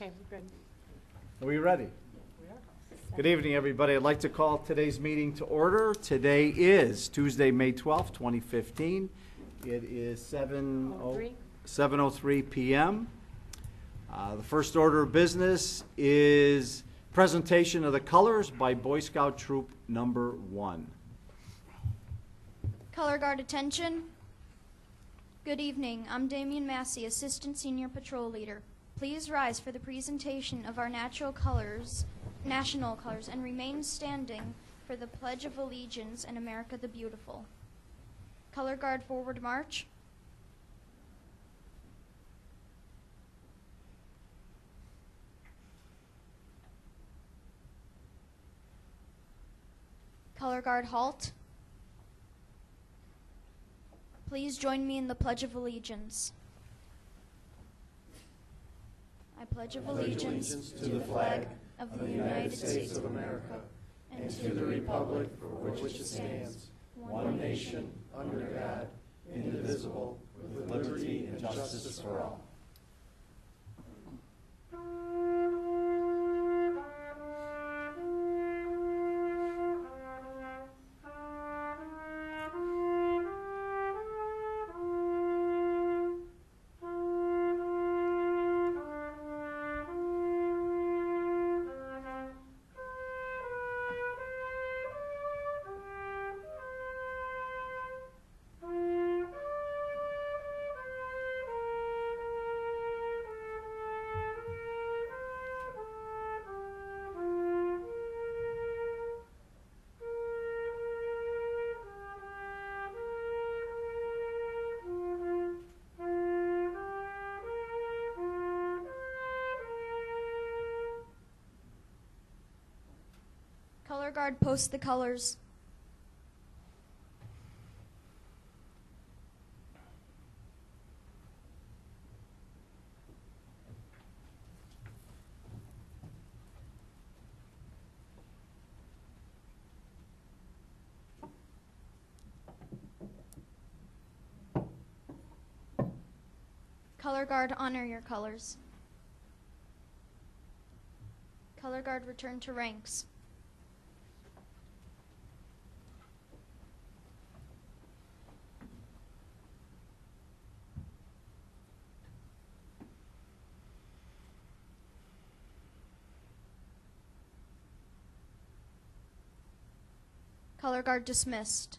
Okay, we're good. Are we ready? We are. Good evening, everybody. I'd like to call today's meeting to order. Today is Tuesday, May 12th, 2015. It is 7:03 p.m. The first order of business is presentation of the colors by Boy Scout Troop Number 1. Color Guard attention. Good evening. I'm Damian Massey, Assistant Senior Patrol Leader. Please rise for the presentation of our national colors, and remain standing for the Pledge of Allegiance and America the Beautiful. Color Guard forward march. Color Guard halt. Please join me in the Pledge of Allegiance. I pledge allegiance to the flag of the United States of America and to the republic for which it stands, one nation, under God, indivisible, with liberty and justice for all. Color Guard post the colors. Color Guard honor your colors. Color Guard return to ranks. Color Guard dismissed.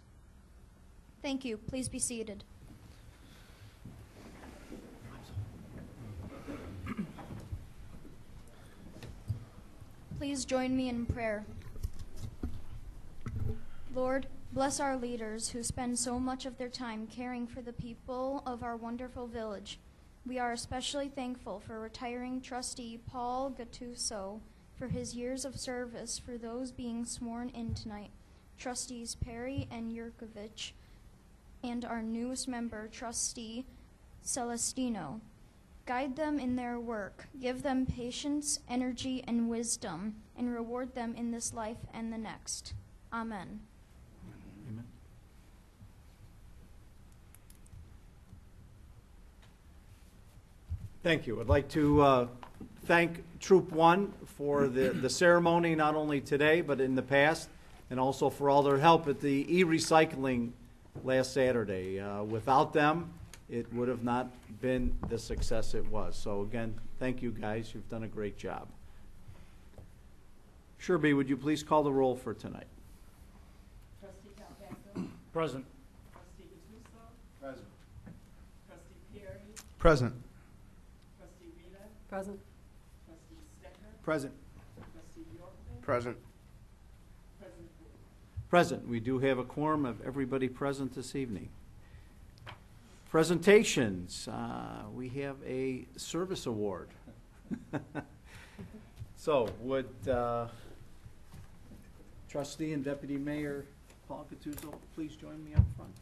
Thank you. Please be seated. Please join me in prayer. Lord, bless our leaders who spend so much of their time caring for the people of our wonderful village. We are especially thankful for retiring trustee Paul Gattuso for his years of service for those being sworn in tonight. Trustees Perry and Yurkovich, and our newest member, Trustee Celestino. Guide them in their work, give them patience, energy, and wisdom, and reward them in this life and the next. Amen. Amen. Thank you. I'd like to thank Troop 1 for the ceremony, not only today, but in the past, and also for all their help at the e-recycling last Saturday. Without them, it would have not been the success it was. So again, thank you guys. You've done a great job. Sherby, would you please call the roll for tonight? Trustee Calvasso. Present. Trustee Gattuso. Present. Trustee Perry. Present. Trustee Rita. Present. Trustee Stecker. Present. Trustee Yorkman. Present. President Wood. Present. We do have a quorum of everybody present this evening. Presentations. We have a service award. So would Trustee and Deputy Mayor Paul Gattuso please join me up front?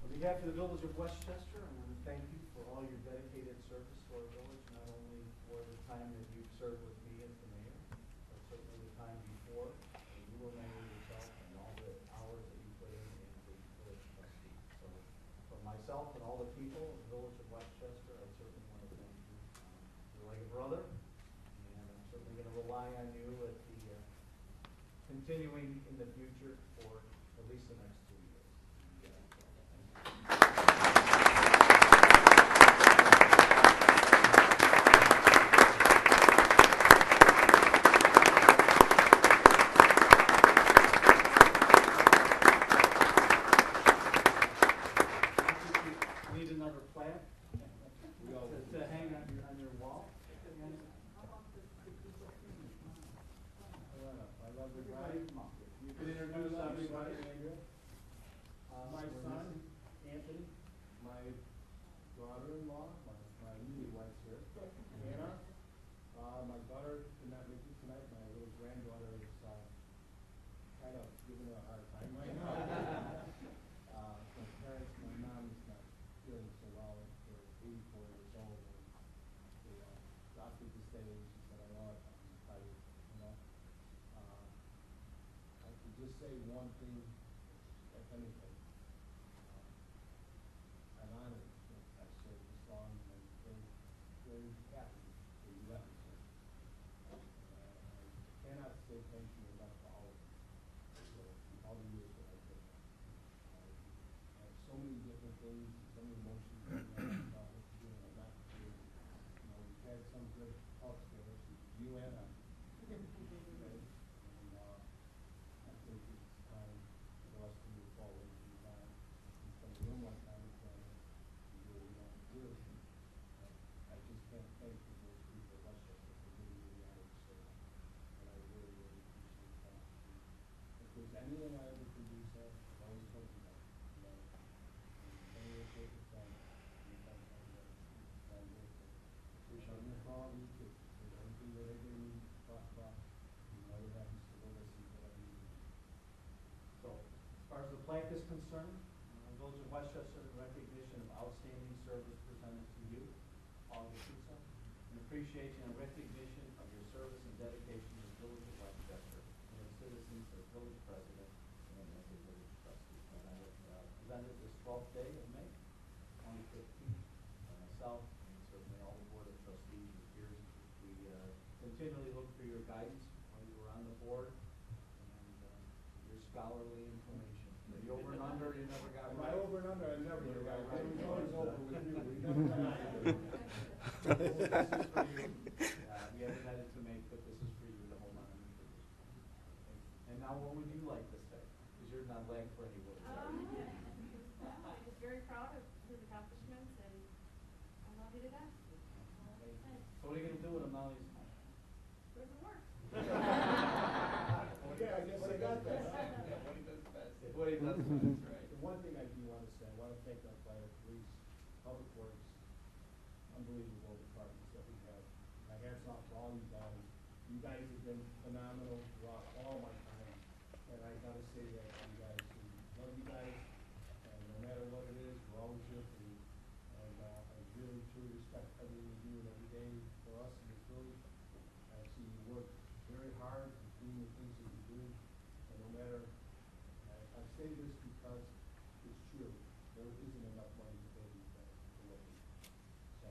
On behalf of the Village of Westchester, I want to thank you for all your dedicated service to our village, not only for the time that you've served with me as the mayor, but certainly the time rely on you at the, continuing in the future for at least the next 2 years. Need another plaque to hang on your wall? I love the bride. You can introduce everybody. My son, Anthony, my daughter-in-law, my newlyweds here, Anna. My daughter could not make it tonight. My little granddaughter is kind of giving her a hard time right now. My parents, my mom is not feeling so well. They're 84 years old. And they opted to stay. She said, I know I'm tired, you know. I could just say one thing, if anything. I'm honored that I served this long, and I'm very, very happy that you let me serve. I cannot say thank you enough to all of you for all the years that I've been here. I have so many different things, so many emotions about what to do and not to do. You know, we've had some good talks together, you and I. And I think it's time for us to move forward in time. We spend a little more time together. We do what we want to do. I just can't thank the good people of Westchester for giving me the honor to serve. And I really, really appreciate that. If there's anything I ever could do, sir, I've always told you that. You know, any way, shape, or form, you can find that. I'm grateful. I'm going to call you too. If there's anything that I do need to talk about, you know what happens to go listen to what I need. So, as far as the plaque is concerned, Village of Westchester, in recognition of outstanding service presented to you, Paul Gattuso, in appreciation and recognition of your service and dedication to the Village of Westchester, and its citizens as village president and as a village trustee. And I have presented this 12th day of May, 2015, by myself and certainly all the Board of Trustees and peers. We continually look for your guidance while you were on the board and your scholarly information. The over and under, you never got My right. over and under, I never get right. I was always over with you. We never got This is for you. We haven't had it to make, but this is for you to hold on to. And now what would you like to say? Because you're not lag for any words. I'm just very proud of his accomplishments, and I love you to death. So what are you going to do with him now he's home? Go to work. Yeah, I guess I got that. What he does best, right? The one thing I do want to say, I want to thank our fire, police, public works, unbelievable departments that we have. My hats off to all you guys. You guys have been phenomenal throughout all my time, and I gotta say that to you guys. We love you guys, and no matter what it is, we're always here for you. And I really, truly respect everything you do and every day for us in this village. I see you work very hard in doing the things that you do, and no matter, I say this because it's true. There isn't enough money to pay these guys for what they do. So,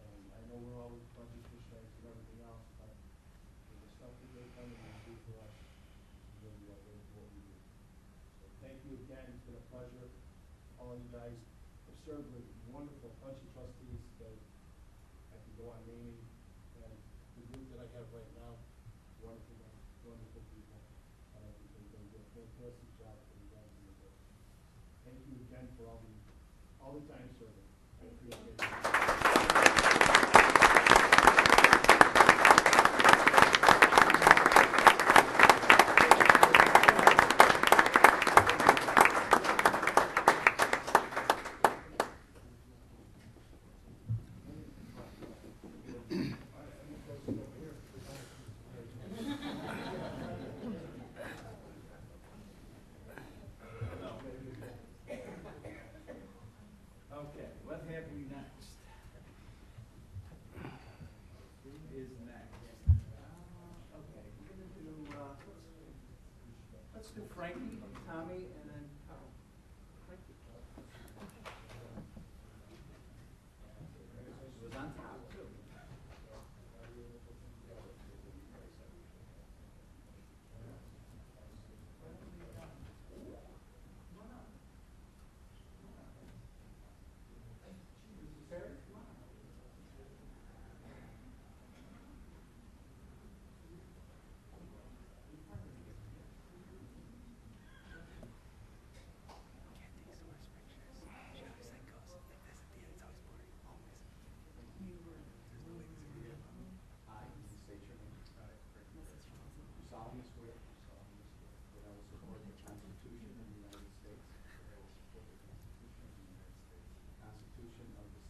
and I know we're always budget constraints and everything else, but for the stuff that they come and do for us, is really what we do. So thank you again. It's been a pleasure. All you guys have served with a wonderful bunch of trustees that I can go on naming. And the group that I have right now, wonderful guys, wonderful people. They do a fantastic job for you guys in the village. Thank you again for all the time serving. I appreciate it. Okay, what have we next?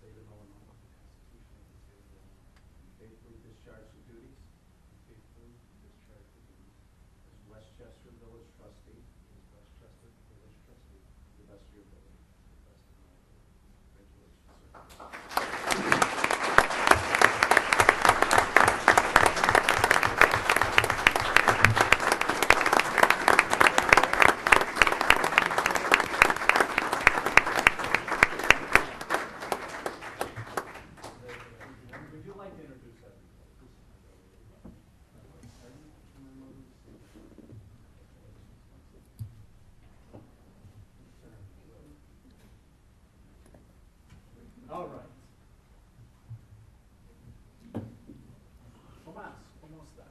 State of Illinois, the Constitution of the State of Illinois, and faithfully discharge the duties as Westchester Village Trustee to the best of your ability. Congratulations, sir. Would you like to introduce everybody? All right. Tomás, ¿cómo está?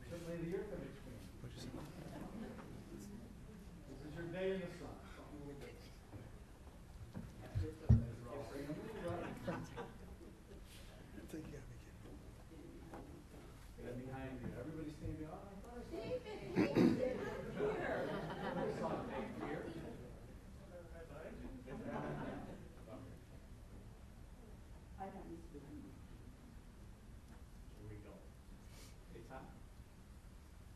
Certainly the year can expand. This is your day in the sun. Something we'll get. We're all family, right? Stand behind you. Everybody stand behind. I thought I saw David. I saw Dave here. I got this with you. Here we go. Hey, Tom.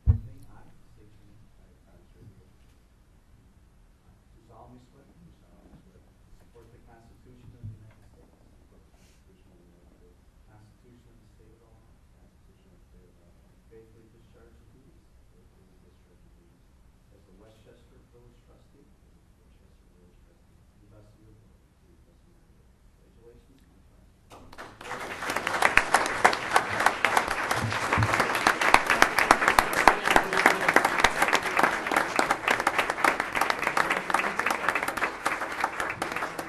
I state your name. Do solemnly swear. Support the Constitution of the United States. Constitution of the State of Illinois. Faithfully discharge the duties as the Westchester Village Trustee to the best of your ability. Congratulations, my friend.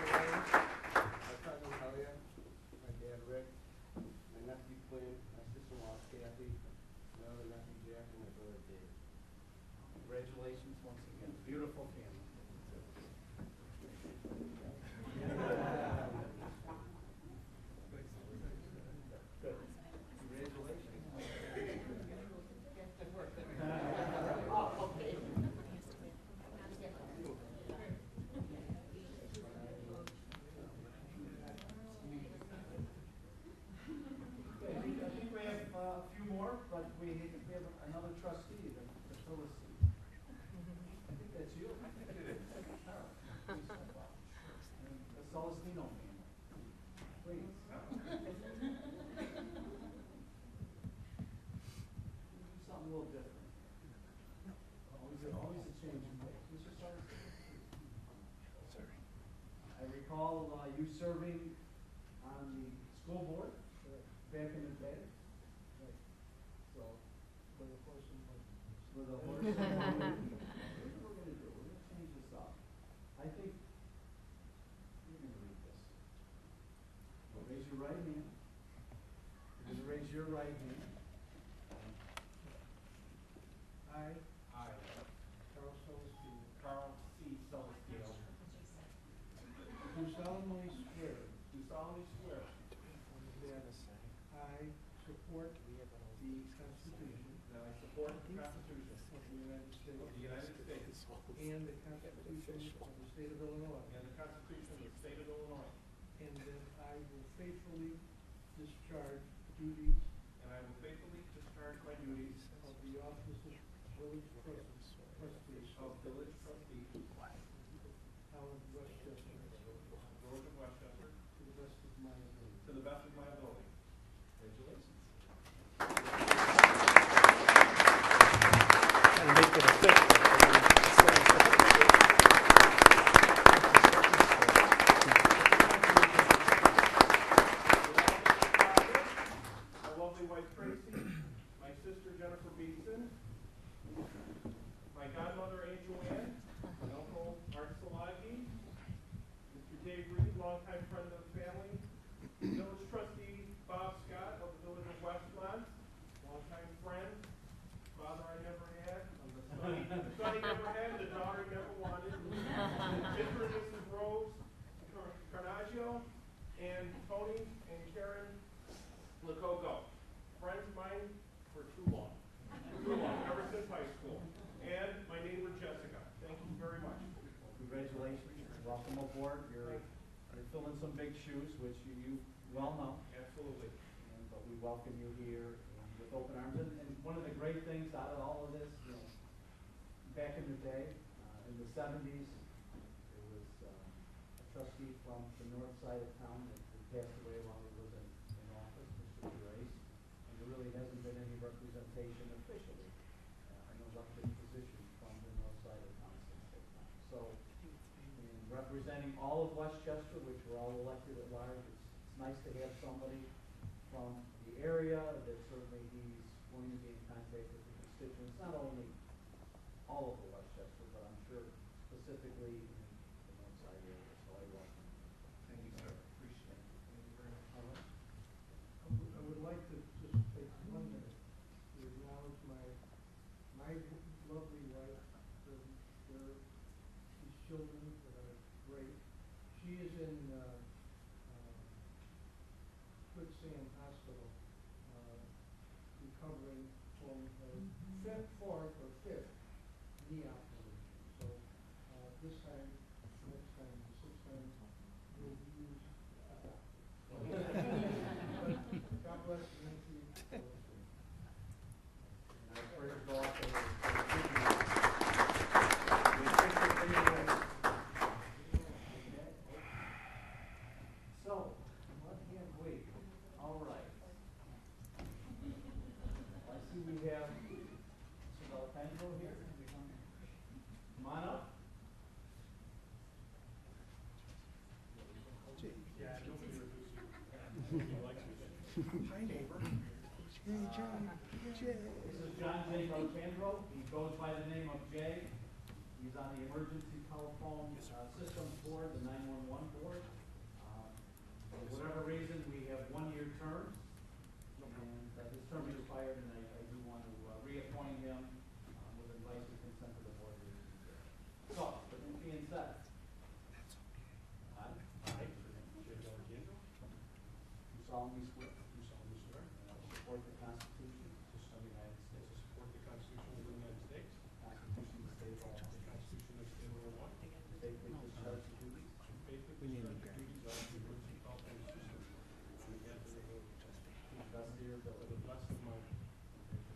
My cousin Talia, my dad Rick, my nephew Quinn, my sister-in-law Kathy, my other nephew Jack, and my brother Dave. Congratulations once again. Beautiful family. Good. Congratulations. Oh, okay. Okay, I think we have a few more, but we have another trustee to fill a seat. I think that's you. I think it is. Please step up. The Celestino family. Please. Do something a little different. Always a change in pace. Mr. Celestino. I recall you serving on the school board back in the day. So, with a horse and buggy. With a horse and buggy. Here's what we're gonna do. We're gonna change this up. I think you're gonna read this. Raise your right hand. You're gonna raise your right hand. I, Carl C. Celestino, do solemnly swear I support the Constitution. That I support the Constitution Of the United States. of the United States And the Constitution of the State of Illinois. and the Constitution of the State of Illinois, And that I will faithfully discharge the duties and I will faithfully discharge my duties of the office of village trustee of village trustee, town of Westchester Village of Westchester, to the best of my ability. to the best of my ability. Congratulations. My lovely wife Tracy, my sister Jennifer Beeson, my godmother Aunt Joanne, my uncle Art Salagi, Mr. Dave Reed, longtime friend of the family, village trustee Bob Scott of the village of Westmont, longtime friend, father I never had, the son he never had, the daughter he never wanted, Mr. and Mrs. Rose Carnaggio, and Tony and Karen Lococo. Friends of mine for too long, ever since high school. And board. You're filling some big shoes, which you well know. Absolutely. But we welcome you here with open arms. And one of the great things out of all of this, back in the day, in the 70s, there was a trustee from the north side of town that passed away while he was in office, Mr. Grace, and there really hasn't been any representation officially an elected position from the north side of town since that time. So, in representing all of Westchester, which we're all elected at large, it's nice to have somebody from the area that certainly he's going to be in contact with the constituents, not only all over Westchester, but I'm sure specifically in the north side area. So I welcome you. Thank you, sir. Appreciate it. Thank you very much. All right. I would like to just take 1 minute to acknowledge my lovely wife, these children that are great. She is in Quicksand Hospital, recovering from her fourth or fifth knee operation. So this time, next time, the sixth time, we'll use a doctor. God bless you. Thank you. And our prayers go out to So, what have we? All right. I see we have Mr. Alejandro here. Come on up. Hi, neighbor. Jay. This is John J. Alejandro. He goes by the name of Jay. He's on the emergency telephone systems board, the 911 board. For whatever reason, we have 1-year terms, and his term expired, and I do want to reappoint him with advice and consent of the board. So, with that being said, I, Jay Alejandro, do solemnly swear do solemnly swear that I will support the Constitution of the United to States, support the Constitution of the United States, the Constitution of the State of Illinois, the Constitution of the State of Illinois, and faithfully discharge the duties and faithfully discharge the duties of the emergency telephone system on behalf of the village, to the best of your to ability. the best of my ability.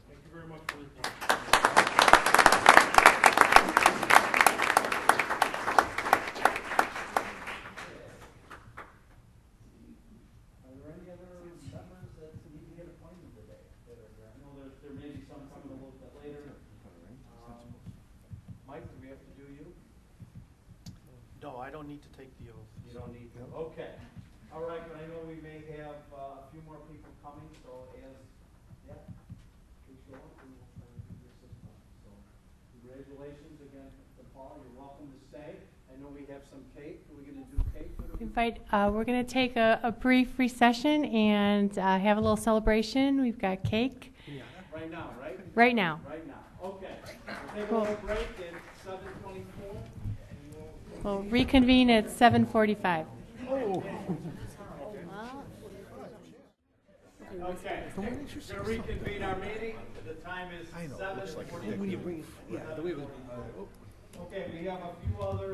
Thank you very much for your appointment. Are there any other members that need to get appointed today that are here? I know there may be some coming a little bit later. Mike, do we have to do you? No, I don't need to take the oath. You don't need to. Okay. All right, but I know we may have a few more people coming, so we show up, we will try to do this as well. So congratulations again to Paul. You're welcome to stay. I know we have some cake. Are we going to do cake? We're going to take a brief recession and have a little celebration. We've got cake Right now, right? right now. Right now. Okay. We'll take a Cool. little break at 7:24. We'll reconvene at 7:45. Okay. We're going to reconvene our meeting. The time is 7:42. Okay, we have a few other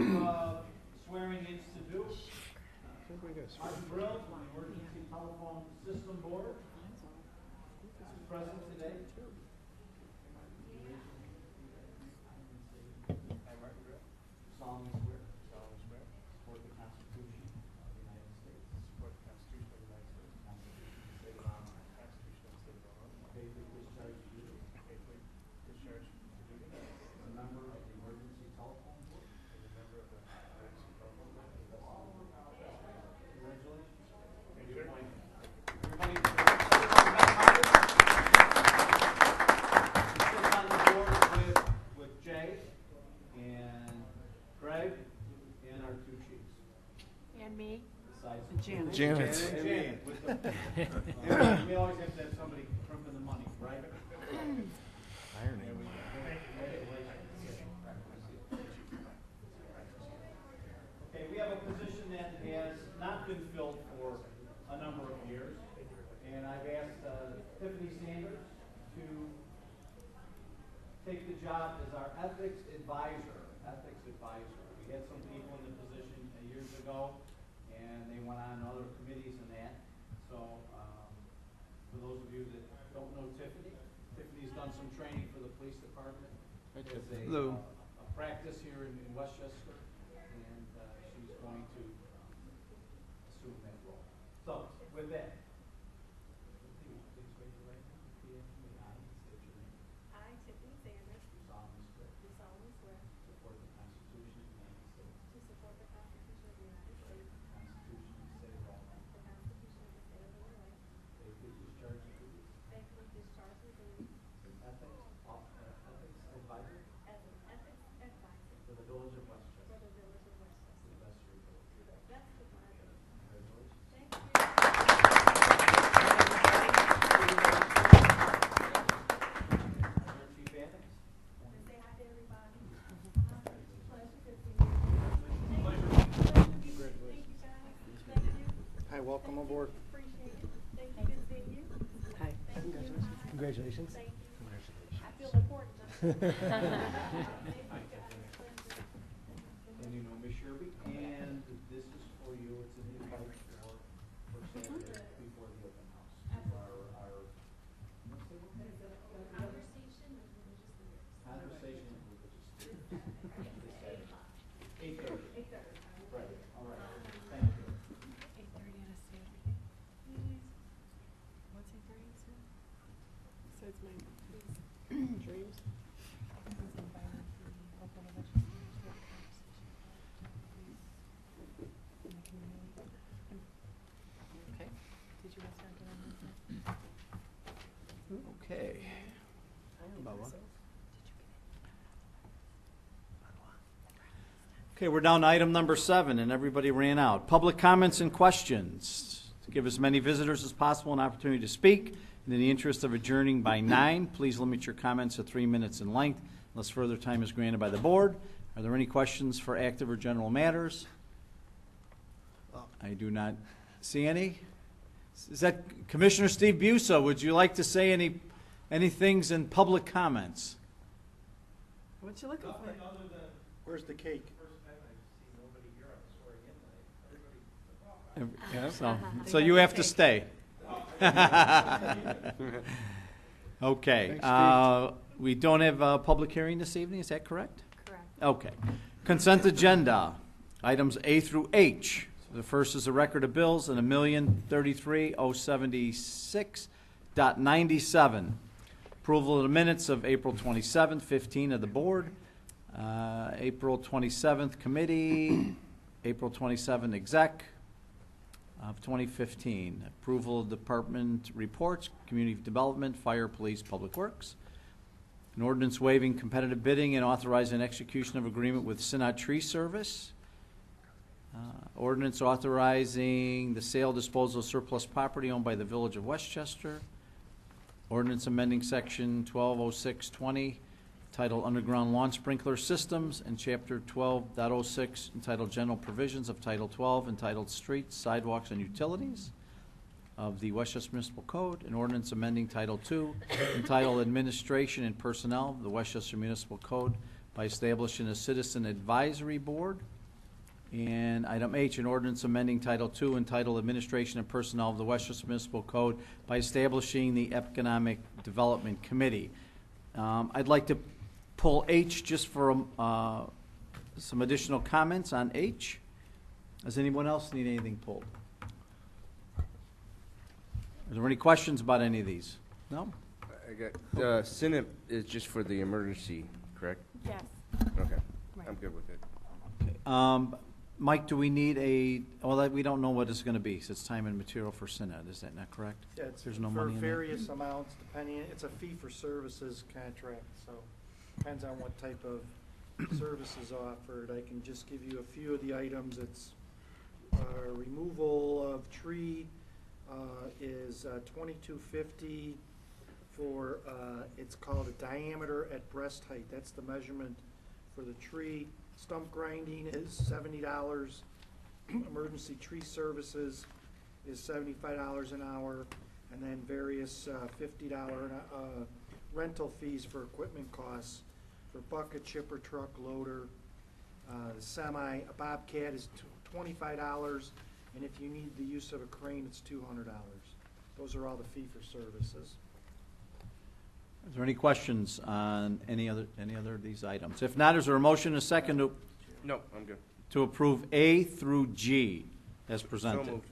swearing-ins to do. Martin Brill from the Emergency Telephone System Board is present today. I, Martin Grill, Solemnly swear. solemnly swear to Support the Constitution of the United States. support the Constitution of the United States, Constitution of the State of Illinois. Constitution of the State of Illinois, Faithfully discharge the duties faithfully discharge the duties as a member of the Emergency Telephone Board. as a member of the Emergency Telephone Board. Congratulations. Thank you. Everybody, sits on the board with Jay and Greg and our two chiefs. And me. Besides Janet. Janet. And Janet. With the- we always have to have somebody crimping the money, right? There we go. Okay, we have a position that has not been filled for a number of years, and I've asked Tiffany Sanders to take the job as our ethics advisor. We We had some people in the position years ago, and they went on other committees and that. So, for those of you that don't know Tiffany, Tiffany's done some training for the police department. There's a practice here in Westchester, and she's going to assume that role. So, with that, please raise your right hand. Repeat after me. I state your name. I, Tiffany Sanders, Do solemnly swear do solemnly swear to support the Constitution of the United States, to support the Constitution of the United States, the Constitution of the State of Illinois, the Constitution of the State of Illinois, faithfully discharge the duties faithfully discharge the duties as an ethics advisor as an ethics advisor for the Village of Westchester, for the Village of to Westchester, the best of your ability. to the best of my ability. Congratulations. Thank you. Chief Adams. And say hi to everybody. Pleasure to see you. Pleasure to meet you. Thank you, guys. Thank you. Hi, welcome aboard. Appreciate it. Thank you. Good seeing you. Hi. Thank you. Hi. Congratulations. Thank you. I feel important. Thank you, guys. Pleasure. And you know Ms. Sherby, and this is for you, it's an invite for Saturday before the open house. Our what's the word? Conversation with religious leaders. 8:30. 8:30. Right, all right, thank you. 8:30 on a Saturday. What's 8:30, sir? Besides my dreams. Okay. Did you guys start doing that? Okay. Okay, we're down to item number 7, and everybody ran out. Public comments and questions. To give as many visitors as possible an opportunity to speak, and in the interest of adjourning by 9, please limit your comments to 3 minutes in length, unless further time is granted by the board. Are there any questions for active or general matters? I do not see any. Is that Commissioner Steve Busa? Would you like to say any things in public comments? What you looking for? Where's the cake? So you have to stay. Okay. We don't have a public hearing this evening, is that correct? Correct. Okay. Consent agenda, items A through H. The first is a record of bills in $1,033,076.97. Approval of the minutes of April 27th, 15 of the board, April 27th committee, April 27th exec of 2015. Approval of department reports, community development, fire, police, public works. An ordinance waiving competitive bidding and authorizing execution of agreement with Synod Tree Service. Ordinance authorizing the sale, disposal of surplus property owned by the Village of Westchester. Ordinance amending section 120620 titled Underground Lawn Sprinkler Systems and chapter 12.06 entitled General Provisions of Title 12 entitled Streets, Sidewalks, and Utilities of the Westchester Municipal Code. An ordinance amending Title 2 entitled Administration and Personnel of the Westchester Municipal Code by establishing a Citizen Advisory Board. And item H, an ordinance amending Title II entitled Administration and Personnel of the Westchester Municipal Code by establishing the Economic Development Committee. I'd like to pull H just for some additional comments on H. Does anyone else need anything pulled? Are there any questions about any of these? No? I got, Senate is just for the emergency, correct? Yes. Okay, Right. I'm good with it. Okay. Mike, do we need well, we don't know what it's going to be, so it's time and material for Synod, is that not correct? Yeah, it's There's no for money in that? various amounts, depending, it's a fee-for-services contract, so depends on what type of service is offered. I can just give you a few of the items. It's removal of tree is $22.50 for, it's called a diameter at breast height. That's the measurement for the tree. Stump grinding is $70. Emergency tree services is $75 an hour, and then various $50 rental fees for equipment costs for bucket, chipper, truck, loader, Semi, a Bobcat is $25, and if you need the use of a crane, it's $200. Those are all the fee-for-services. Is there any questions on any other of these items? If not, is there a motion and a second No, I'm good. to approve A through G as presented? So moved.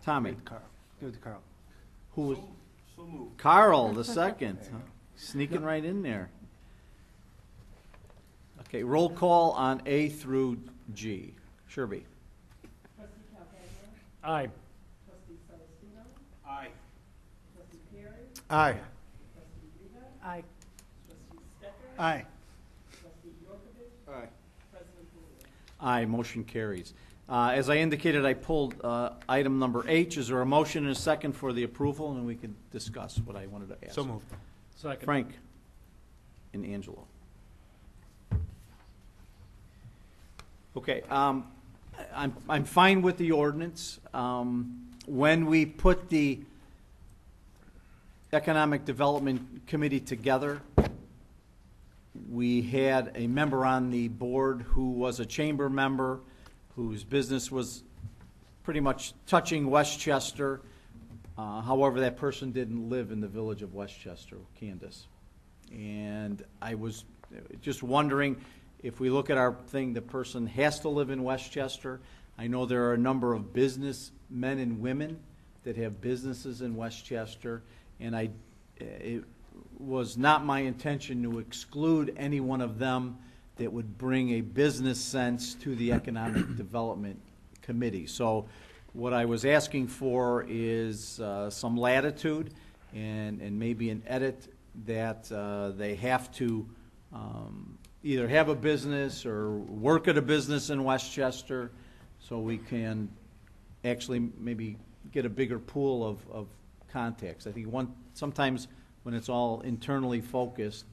Tommy? Give it to Carl. Who was? So moved. Carl, the second. Huh? Sneaking right in there. Okay, roll call on A through G. Sherby? Trustee Calhoun. Aye. Trustee Celestino. Aye. Trustee Perry. Aye. Trustee Rita. Aye. Trustee Stecker. Aye. Trustee Yorkovich. Aye. President Bowie. Aye, motion carries. As I indicated, I pulled item number H. Is there a motion and a second for the approval? And we can discuss what I wanted to ask. So moved. Second. Frank and Angelo. Okay, I'm fine with the ordinance. When we put the Economic Development Committee together, we had a member on the board who was a chamber member, whose business was pretty much touching Westchester. However, that person didn't live in the village of Westchester, Candace. And I was just wondering, if we look at our thing, the person has to live in Westchester. I know there are a number of businessmen and women that have businesses in Westchester, and it was not my intention to exclude any one of them that would bring a business sense to the Economic Development Committee. So what I was asking for is some latitude and maybe an edit that they have to either have a business or work at a business in Westchester, so we can actually maybe get a bigger pool of contacts. I think sometimes when it's all internally focused,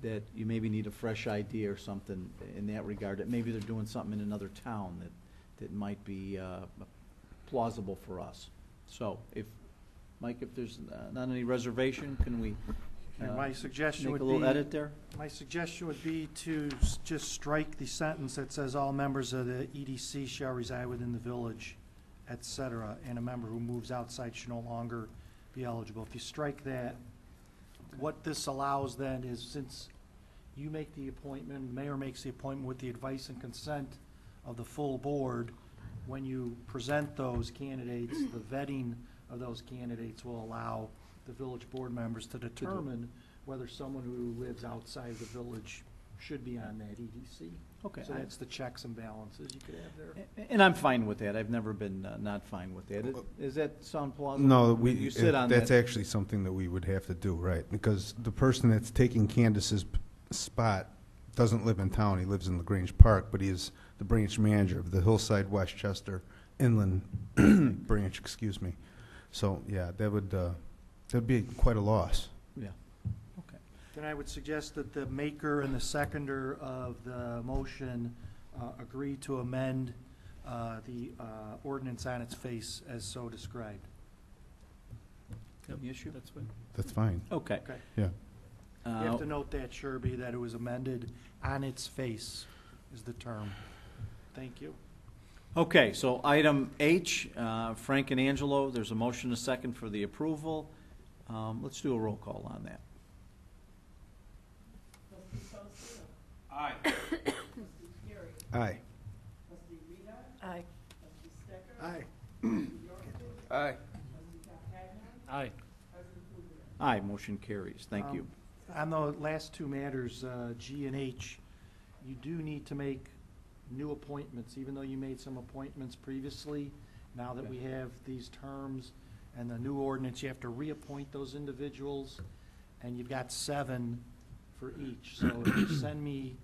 that you maybe need a fresh idea or something in that regard, that maybe they're doing something in another town that might be plausible for us. So Mike, if there's not any reservation, can we My suggestion make would a little be, edit there? my suggestion would be to just strike the sentence that says all members of the EDC shall reside within the village, et cetera, and a member who moves outside should no longer be eligible. If you strike that, what this allows then is, since you make the appointment, the mayor makes the appointment with the advice and consent of the full board, when you present those candidates, the vetting of those candidates will allow the village board members to determine whether someone who lives outside the village should be on that EDC. Okay. So that's the checks and balances you could have there. And I'm fine with that. I've never been not fine with that. Does that sound plausible? No, You sit on that's that. actually something that we would have to do, right? Because the person that's taking Candace's spot doesn't live in town. He lives in LaGrange Park, but he is the branch manager of the Hillside Westchester Inland branch, excuse me. So, yeah, that'd be quite a loss. Yeah. Okay. Then I would suggest that the maker and the seconder of the motion agree to amend the ordinance on its face as so described. Any issue? That's fine. That's fine. Okay. Okay. Yeah. You have to note that, Sherby, that it was amended on its face is the term. Thank you. Okay, so item H, Frank and Angelo, there's a motion, a second for the approval. Let's do a roll call on that. Trustee Celestino. Aye. Trustee Perry. Aye. Trustee Rita. Aye. Trustee Stecker. Aye. Trustee Yorkovich. Aye. Trustee Calhoun. Aye. President Bowie. Aye, motion carries. Thank you. On the last two matters, G and H, you do need to make new appointments, even though you made some appointments previously. Now that we have these terms and the new ordinance, you have to reappoint those individuals, and you've got 7 for each. So if you send me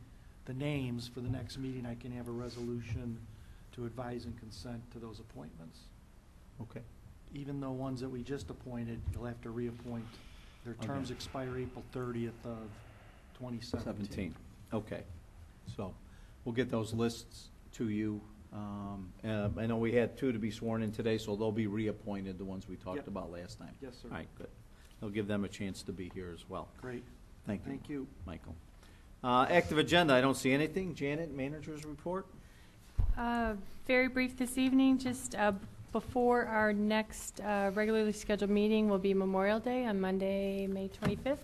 the names for the next meeting, I can have a resolution to advise and consent to those appointments. Okay. Even though ones that we just appointed, you'll have to reappoint. Their Okay. terms expire April 30th of 2017. 17. Okay. So we'll get those lists to you. I know we had 2 to be sworn in today, so they'll be reappointed, the ones we talked Yep. about last time. Yes, sir. All right, good. They'll give them a chance to be here as well. Great. Thank you. Thank you. Michael. Active agenda, I don't see anything. Janet, manager's report? Very brief this evening, just before our next regularly scheduled meeting will be Memorial Day on Monday, May 25th.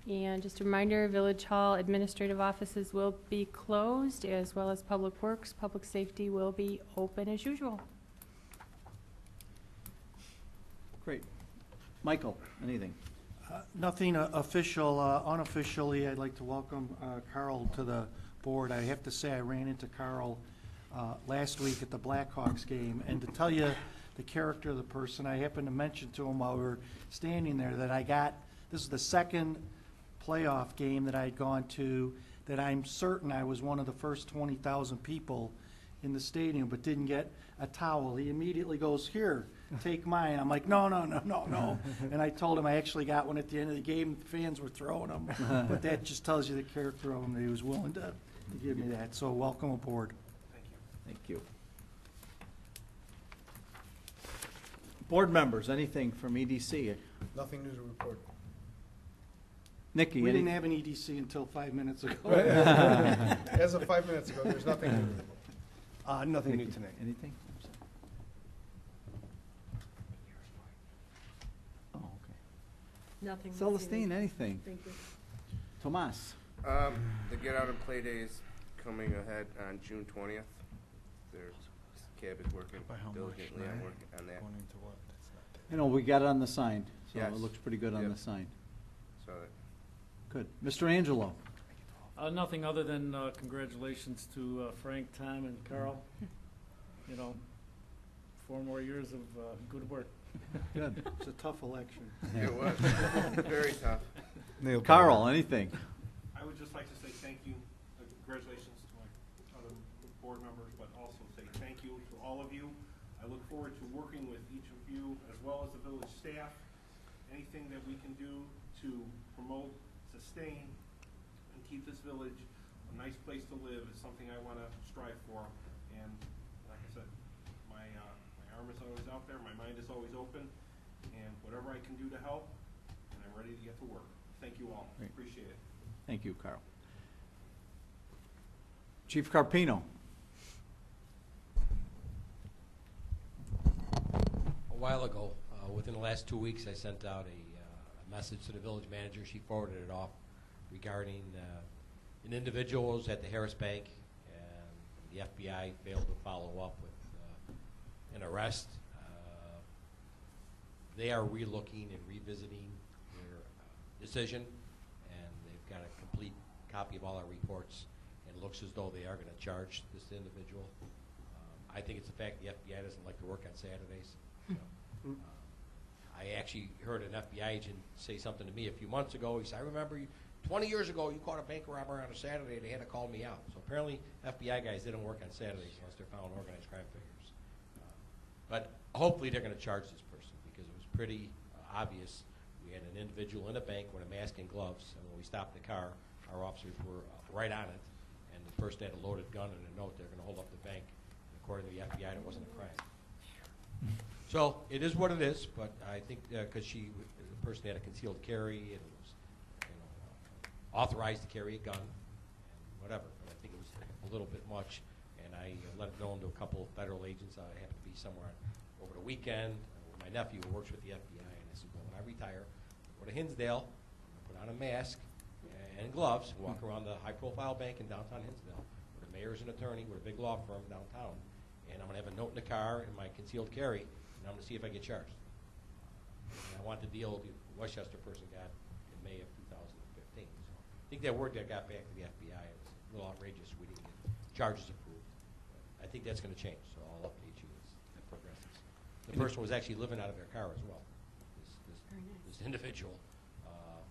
And just a reminder, Village Hall administrative offices will be closed, as well as Public Works. Public Safety will be open as usual. Great. Michael, anything? Nothing official. Unofficially, I'd like to welcome Carl to the board. I have to say I ran into Carl last week at the Blackhawks game, and to tell you the character of the person, I happened to mention to him while we were standing there that this is the second playoff game that I had gone to that I'm certain I was one of the first 20,000 people in the stadium, but didn't get a towel. He immediately goes, "Here, take mine." I'm like, no. And I told him I actually got one at the end of the game. The fans were throwing them. But that just tells you the character of him, that he was willing to give me that. So welcome aboard. Thank you. Board members, anything from EDC? Nothing new to report. Nikki, We any? didn't have an EDC until 5 minutes ago. As of 5 minutes ago, there's nothing new to report. Nothing new Nikki, tonight. Anything? Oh, okay. Nothing. Celestine, anything? Thank you. Tomas? The Get Out and Play Days coming ahead on June 20th. Their cab is working diligently on that. You know, we got it on the sign, so Yes. it looks pretty good on Yep. the sign. So Good. Mr. Angelo? Nothing other than congratulations to Frank, Tom, and Carl. You know, 4 more years of good work. Good. It's a tough election. it was very tough. Nailed Carl, anything? I would just like to say thank you, congratulations to my other board members, but also say thank you to all of you. I look forward to working with each of you as well as the village staff. Anything that we can do to promote, sustain, and keep this village a nice place to live is something I want to strive for. And like I said, my arm is always out there, my mind is always open, and whatever I can do to help, and I'm ready to get to work. Thank you all. Great. Appreciate it. Thank you, Carl. Chief Carpino? A while ago, within the last 2 weeks, I sent out a message to the village manager. She forwarded it off regarding an individual who's at the Harris Bank, and the FBI failed to follow up with an arrest. They are relooking and revisiting their decision, and they've got a complete copy of all our reports, and it looks as though they are going to charge this individual. I think it's the fact the FBI doesn't like to work on Saturdays. So, I actually heard an FBI agent say something to me a few months ago. He said, "I remember 20 years ago you caught a bank robber on a Saturday. They had to call me out." So apparently FBI guys didn't work on Saturdays unless they're found organized crime figures. But hopefully they're going to charge this person, because it was pretty obvious. We had an individual in a bank with a mask and gloves, and when we stopped the car, our officers were right on it, and the person had a loaded gun and a note they're going to hold up the bank. And according to the FBI, it wasn't a crime. So it is what it is, but I think because the person had a concealed carry and was, authorized to carry a gun and whatever. But I think it was a little bit much, and I let it known to a couple of federal agents. I happened to be somewhere over the weekend with my nephew who works with the FBI, and I said, "Well, when I retire, I'll go to Hinsdale, put on a mask and gloves, and walk around the high-profile bank in downtown Hinsdale, where the mayor's an attorney, with a big law firm downtown, and I'm going to have a note in the car and my concealed carry, and I'm going to see if I get charged." And I want the deal the Westchester person got in May of 2015. So I think that word that got back to the FBI, it was a little outrageous. We didn't get charges approved. But I think that's going to change, so I'll update you as that progresses. The person was actually living out of their car as well. This individual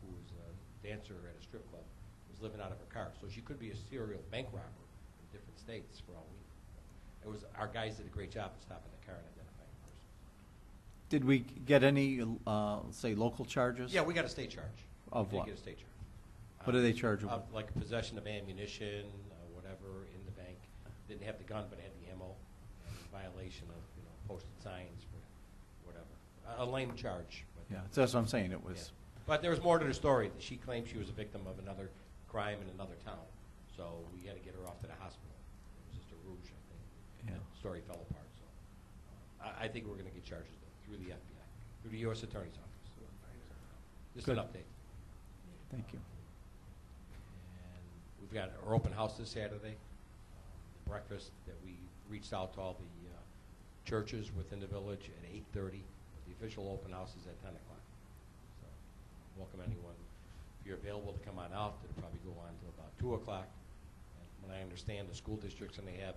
who was a dancer at a strip club was living out of her car. So she could be a serial bank robber in different states for all we know. Our guys did a great job of stopping the car and identifying the person. Did we get any, say, local charges? Yeah, we got a state charge. Of We what? did get a state charge. What do they charge you? Like possession of ammunition, whatever, in the bank. Didn't have the gun, but had the ammo. And in violation of, posted signs for whatever. A lame charge. But Yeah, that's what I'm saying. It was. yeah. But there was more to the story. She claimed she was a victim of another crime in another town. So we had to get her off to the hospital. It was just a rouge, I think. Yeah. That story fell apart. So I think we're going to get charges though, through the FBI, through the U.S. Attorney's Office. Just Good. an update. Thank you. And we've got our open house this Saturday, the breakfast that we reached out to all the churches within the village at 8:30. But the official open house is at 10 o'clock. So welcome anyone. If you're available to come on out, it'll probably go on till about 2 o'clock. And when I understand the school district's going to have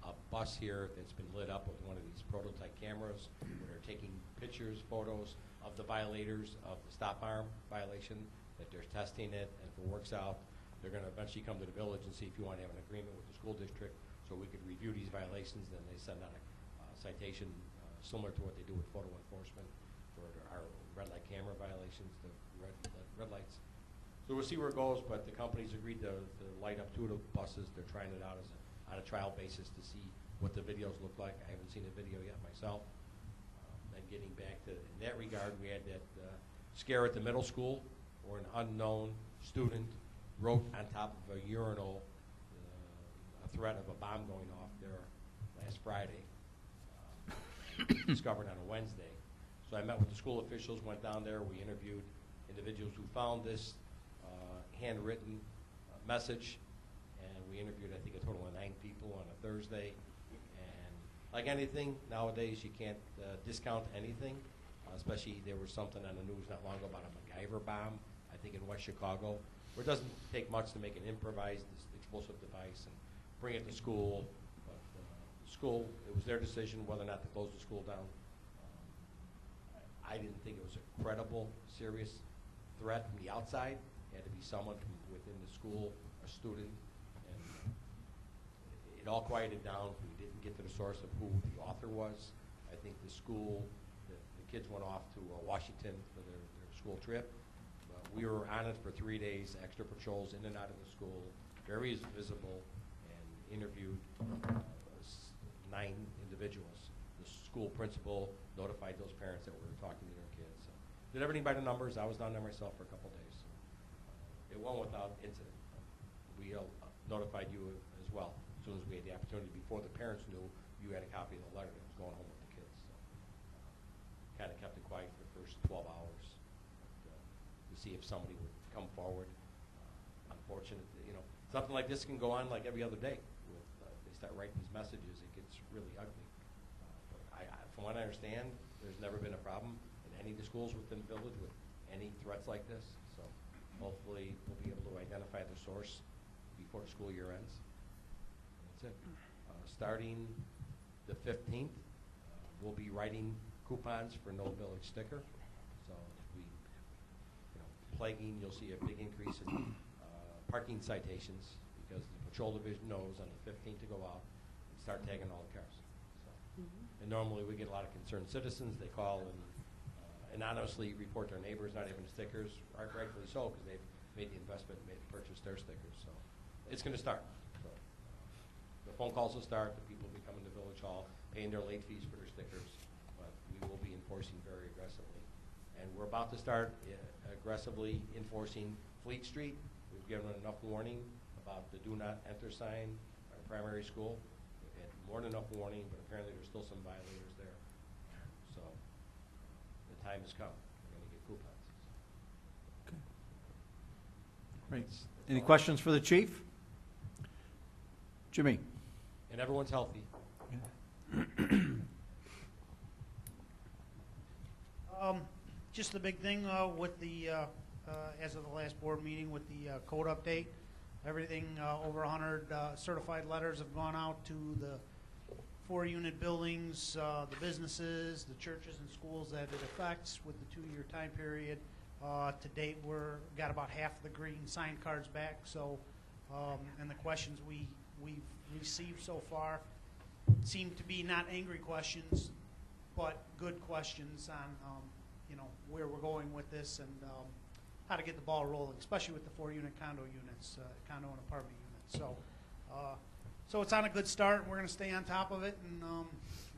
a bus here that's been lit up with one of these prototype cameras where they're taking pictures, photos of the violators of the stop arm violation, that they're testing it, and if it works out, they're going to eventually come to the village and see if you want to have an agreement with the school district so we could review these violations, then they send out a citation similar to what they do with photo enforcement for our red light camera violations, the red lights. So we'll see where it goes, but the company's agreed to light up 2 of the buses. They're trying it out on a trial basis to see what the videos look like. I haven't seen a video yet myself. Then getting back to, in that regard, we had that scare at the middle school where an unknown student wrote on top of a urinal a threat of a bomb going off there last Friday, discovered on a Wednesday. So I met with the school officials, went down there, we interviewed individuals who found this handwritten message, and we interviewed, I think, a total of 9 people on a Thursday. And like anything, nowadays you can't discount anything, especially there was something on the news not long ago about a MacGyver bomb, I think in West Chicago, where it doesn't take much to make an improvised explosive device and bring it to school. But the school, it was their decision whether or not to close the school down. I didn't think it was a credible, serious threat from the outside. It had to be someone from within the school, a student, and it all quieted down. We didn't get to the source of who the author was. I think the school, the kids went off to Washington for their school trip. We were on it for 3 days, extra patrols in and out of the school, very visible, and interviewed 9 individuals. The school principal notified those parents that were talking to their kids. So, did everything by the numbers. I was down there myself for a couple days. So, it went without incident. We notified you as well. As soon as we had the opportunity, before the parents knew, you had a copy of the letter that was going home with the kids. So, kind of kept it quiet for the first 12 hours. To see if somebody would come forward. Unfortunate, something like this can go on like every other day. With they start writing these messages, it gets really ugly. But from what I understand, there's never been a problem in any of the schools within the village with any threats like this. So hopefully we'll be able to identify the source before the school year ends. That's it. Starting the 15th, we'll be writing coupons for No Village sticker. So plaguing, you'll see a big increase in parking citations because the patrol division knows on the 15th to go out and start tagging all the cars. So, and normally we get a lot of concerned citizens. They call and anonymously report their neighbors not having stickers, rightfully so, because they've made the investment and purchased their stickers. So it's going to start. So, the phone calls will start. The people will be coming to Village Hall, paying their late fees for their stickers. But we will be enforcing very aggressively. And we're about to start aggressively enforcing Fleet Street. We've given enough warning about the do not enter sign at a primary school. We've had more than enough warning, but apparently there's still some violators there. So the time has come. We're going to get coupons. Okay. Great. Any questions for the chief? Jimmy? And everyone's healthy. Just the big thing with the, as of the last board meeting with the code update, everything over 100 certified letters have gone out to the 4-unit buildings, the businesses, the churches and schools that it affects with the 2-year time period. To date, got about half the green sign cards back. So, and the questions we've received so far seem to be not angry questions, but good questions on where we're going with this and how to get the ball rolling, especially with the 4-unit condo units, condo and apartment units. So it's on a good start. We're going to stay on top of it and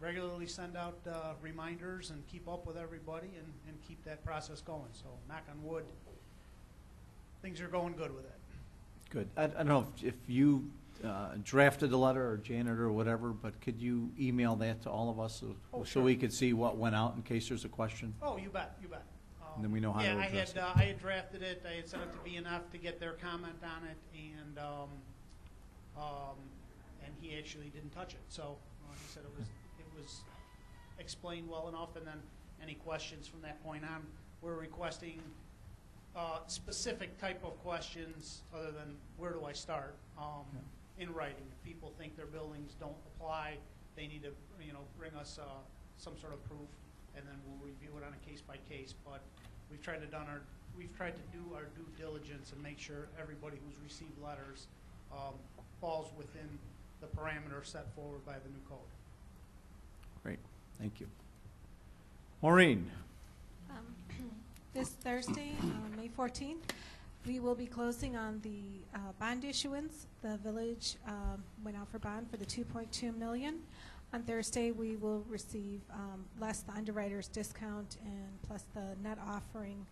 regularly send out reminders and keep up with everybody and keep that process going. So knock on wood, things are going good with it. Good. I don't know if you drafted the letter or Janet or whatever, but could you email that to all of us Oh, so sure. we could see what went out in case there's a question? Oh, you bet, you bet. And then we know how to address it. I had drafted it, I had sent it to BNF to get their comment on it, and he actually didn't touch it. So he said it was explained well enough, and then any questions from that point on, we're requesting specific type of questions other than where do I start in writing. If people think their buildings don't apply, they need to bring us some sort of proof, and then we'll review it on a case by case. But we've tried to do our due diligence and make sure everybody who's received letters falls within the parameters set forward by the new code. Great, thank you. Maureen? This Thursday, May 14th, we will be closing on the bond issuance. The village went out for bond for the $2.2 million. On Thursday, we will receive less the underwriter's discount and plus the net offering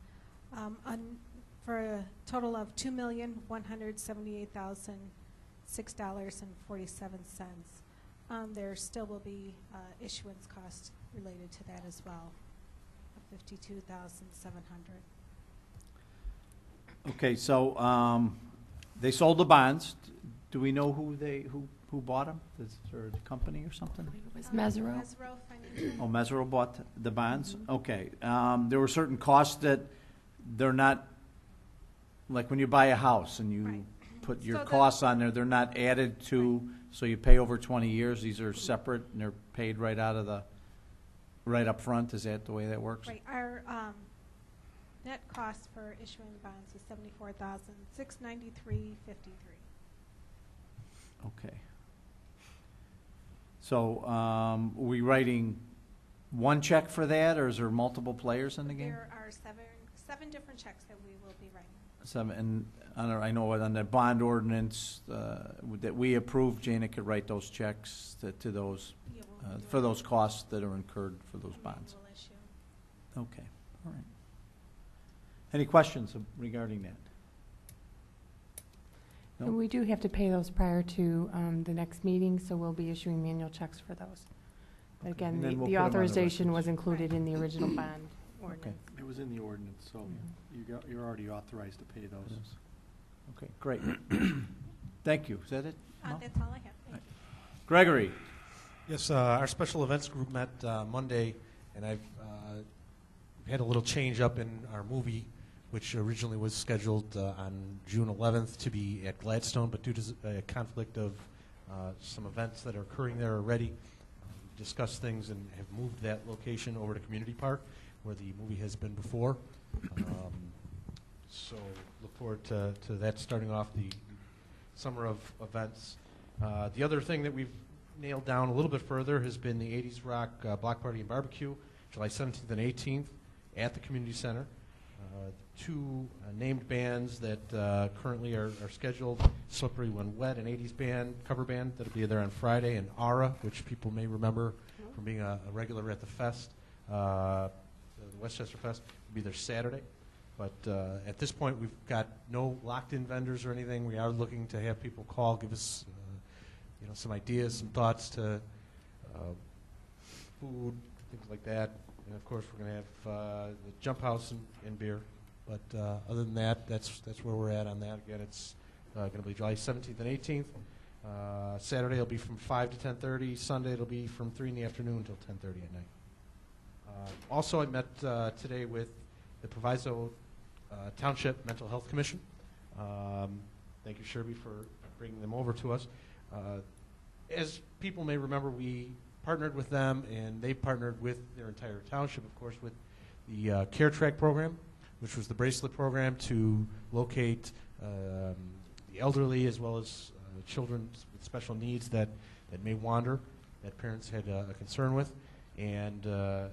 for a total of $2,178,006.47. There still will be issuance costs related to that as well, of $52,700. Okay, so they sold the bonds. Do we know who bought them? Is there a company or something? It was Mesero. Mesero Financial. Oh, Mesero bought the bonds? Okay. There were certain costs that they're not, like when you buy a house and you Right. put your So costs on there, they're not added to, so you pay over 20 years. These are separate and they're paid right up front. Is that the way that works? Right. Our net cost for issuing the bonds is $74,693.53. Okay. So, are we writing one check for that, or is there multiple players in the game? There are seven different checks that we will be writing. And I know on the bond ordinance that we approved, Jana could write those checks to those, Yeah, we'll be for doing those costs that are incurred for those and then bonds. we'll issue. Okay, all right. Any questions regarding that? No? And we do have to pay those prior to the next meeting, so we'll be issuing manual checks for those. But And again, then we'll the put 'em on the authorization records. was included in the original bond ordinance. It was in the ordinance, so you're already authorized to pay those. Okay, great. Thank you. Is that it? No? That's all I have. Thank you. Gregory? Yes, our special events group met Monday, and I've had a little change up in our movie, which originally was scheduled on June 11th to be at Gladstone, but due to a conflict of some events that are occurring there already, we discussed things and have moved that location over to Community Park, where the movie has been before. So look forward to that starting off the summer of events. The other thing that we've nailed down a little bit further has been the 80s Rock Block Party and Barbecue, July 17th and 18th at the Community Center. Two named bands that currently are scheduled, Slippery When Wet, an 80s band, cover band that'll be there on Friday, and Aura, which people may remember from being a regular at the fest, the Westchester Fest, will be there Saturday. But at this point, we've got no locked-in vendors or anything. We are looking to have people call, give us some ideas, some thoughts to food, things like that. And of course, we're going to have the Jump House and beer. But other than that, that's where we're at on that. Again, it's going to be July 17th and 18th. Saturday will be from 5 to 10:30. Sunday it'll be from 3 in the afternoon until 10:30 at night. Also, I met today with the Proviso Township Mental Health Commission. Thank you, Sherby, for bringing them over to us. As people may remember, we partnered with them, and they partnered with their entire township, of course, with the Care Track program, which was the bracelet program to locate the elderly as well as children with special needs that may wander, that parents had a concern with. And the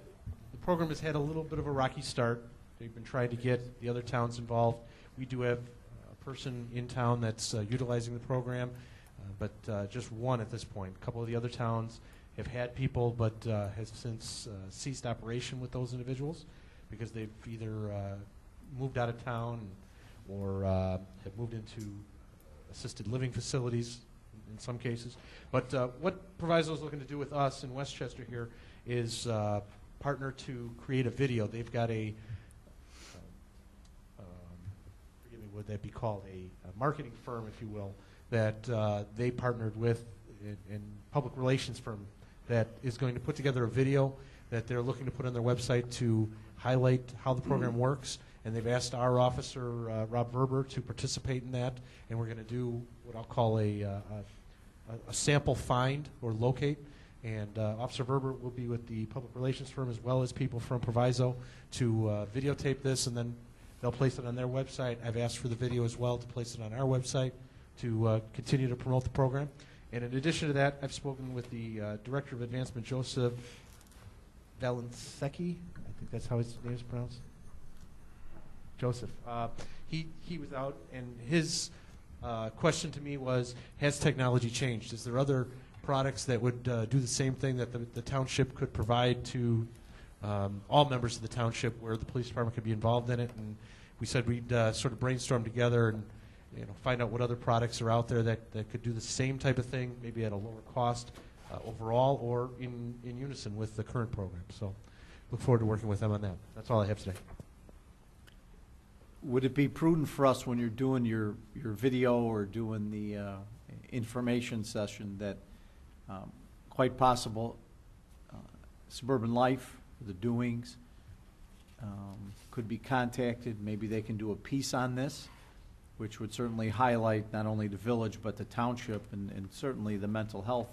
program has had a little bit of a rocky start. They've been trying to get the other towns involved. We do have a person in town that's utilizing the program, but just one at this point. A couple of the other towns have had people, but has since ceased operation with those individuals because they've either moved out of town or have moved into assisted living facilities in some cases. But what Proviso is looking to do with us in Westchester here is partner to create a video. They've got a, forgive me, would that be called a marketing firm, if you will, that they partnered with in public relations firm that is going to put together a video that they're looking to put on their website to highlight how the program works. And they've asked our officer, Rob Verber, to participate in that. And we're going to do what I'll call a sample find or locate. And Officer Verber will be with the public relations firm as well as people from Proviso to videotape this, and then they'll place it on their website. I've asked for the video as well to place it on our website to continue to promote the program. And in addition to that, I've spoken with the Director of Advancement, Joseph Valencecchi. I think that's how his name is pronounced. Joseph. He was out, and his question to me was, has technology changed? Is there other products that would do the same thing that the township could provide to all members of the township where the police department could be involved in it? And we said we'd sort of brainstorm together and find out what other products are out there that could do the same type of thing, maybe at a lower cost overall or in unison with the current program. So look forward to working with them on that. That's all I have today. Would it be prudent for us when you're doing your video or doing the information session that quite possible Suburban Life, the Doings, could be contacted? Maybe they can do a piece on this, which would certainly highlight not only the village but the township and certainly the mental health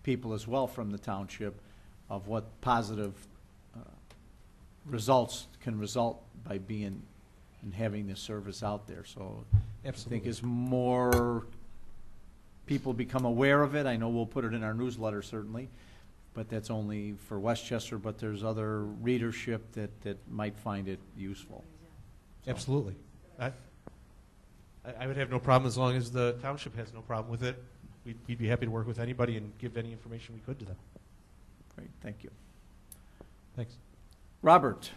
people as well from the township of what positive results can result by being and having this service out there. So Absolutely. I think as more people become aware of it, I know we'll put it in our newsletter certainly, but that's only for Westchester, but there's other readership that might find it useful. So. Absolutely. I would have no problem as long as the township has no problem with it. We'd be happy to work with anybody and give any information we could to them. Great, thank you. Thanks. Robert.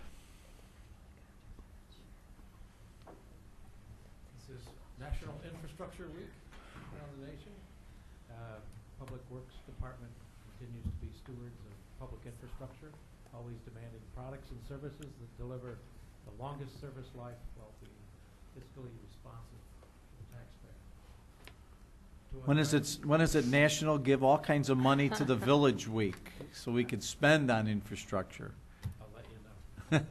This is National Infrastructure Week around the nation. Public Works Department continues to be stewards of public infrastructure, always demanding products and services that deliver the longest service life while being fiscally responsive to the taxpayer. When is it national? Give all kinds of money to the Village Week so we could spend on infrastructure. I'll let you know.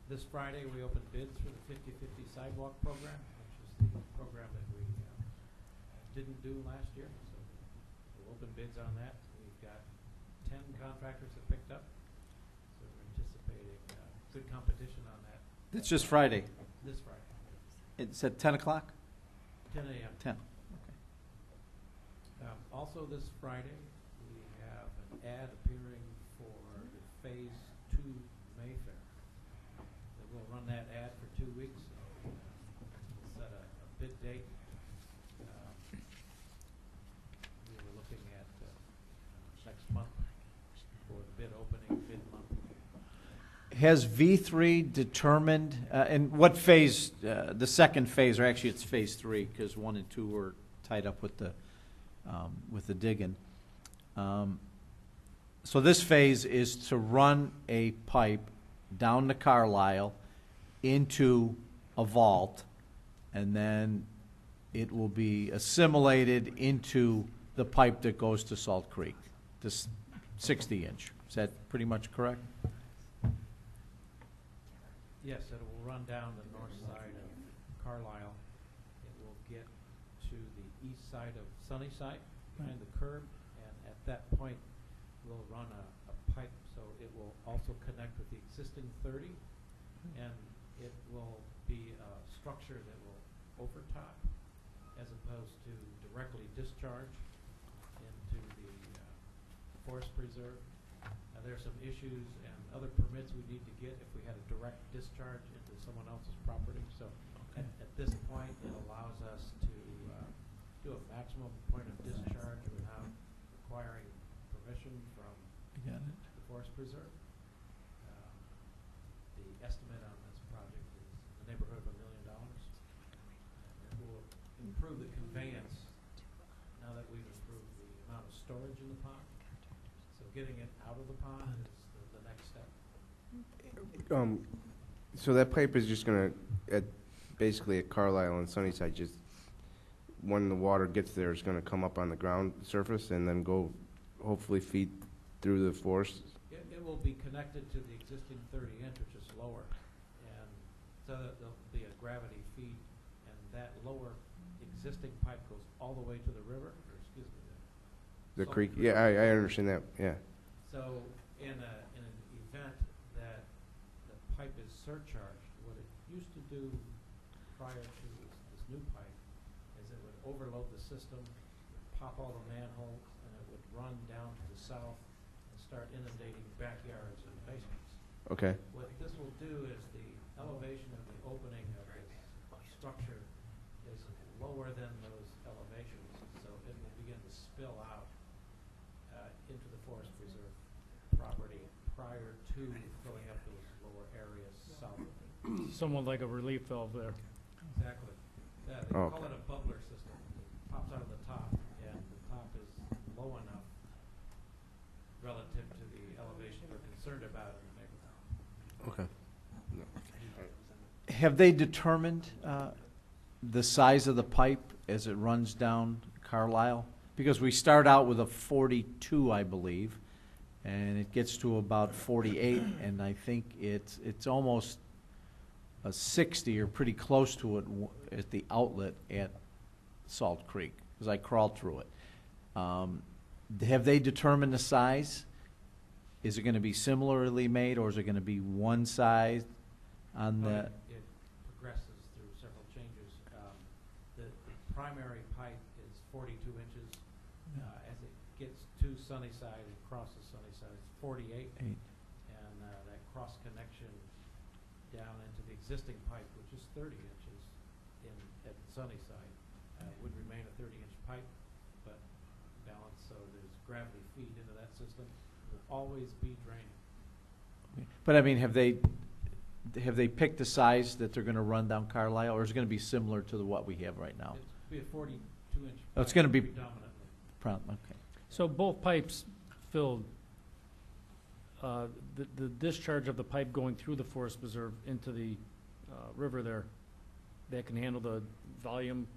This Friday, we opened bids for the 50/50 sidewalk program, which is the program that we didn't do last year. So we'll open bids on that. We've got 10 contractors that picked up. So we're anticipating good competition on that. It's just Friday. This Friday. It's at 10 o'clock? 10 a.m. 10, okay. Also this Friday, we have an ad appearing for the Phase 2 Mayfair. We'll run that ad for 2 weeks. We'll set a bid date. We were looking at next month for the bid opening, bid month. Has V3 determined, and what phase, the second phase, or actually it's phase 3, because 1 and 2 were tied up with the digging. So this phase is to run a pipe down to Carlisle into a vault, and then it will be assimilated into the pipe that goes to Salt Creek, this 60-inch. Is that pretty much correct? Yes, it will run down the north side of Carlisle. It will get to the east side of Sunnyside, behind the curb, and at that point, we'll run a pipe, so it will also connect with the existing 30, and it will be a structure that will overtop, as opposed to directly discharge into the forest preserve. Now, there are some issues and other permits we need to get if we had a direct discharge into someone else's property. So at this point, it allows us to do a maximum point of discharge without requiring permission from the forest preserve. The estimate on this project is improve the conveyance now that we've improved the amount of storage in the pond. So getting it out of the pond is the next step. So that pipe is just gonna, basically at Carlisle and Sunnyside, just when the water gets there, it's gonna come up on the ground surface and then go, hopefully feed through the forest? It will be connected to the existing 30-inch, which is lower, and so that there'll be a gravity feed, and that lower existing pipe goes all the way to the river, or excuse me, The Salt creek, Creek. yeah, I understand that, yeah. So in an event that the pipe is surcharged, what it used to do prior to this new pipe is it would overload the system, pop all the manholes, and it would run down to the south and start inundating backyards and basements. Okay. What this will do is the elevation of the opening of this structure is lower than those elevations, so it will begin to spill out into the forest preserve property prior to filling up those lower areas south of it. Somewhat like a relief valve there. Exactly. Yeah, they Oh, call okay. it a bubbler system. It pops out of the top, and the top is low enough relative to the elevation we're concerned about in the neighborhood. Okay. Have they determined the size of the pipe as it runs down Carlisle? Because we start out with a 42, I believe, and it gets to about 48, and I think it's almost a 60 or pretty close to it at the outlet at Salt Creek, because I crawled through it. Have they determined the size? Is it going to be similarly made, or is it going to be one size on the? It progresses through several changes. The primary pipe is 42 inches. As it gets to Sunnyside and crosses Sunnyside, it's 48. And that cross connection down into the existing pipe, which is 30 inches at Sunnyside, would remain a 30-inch pipe, but balanced so there's gravity feed into that system. Will always be draining. But I mean, have they picked the size that they're going to run down Carlisle, or is it going to be similar to what we have right now? It's be a 42-inch. Oh, it's going to be predominantly. Okay. So both pipes filled, the discharge of the pipe going through the forest preserve into the river there, that can handle the volume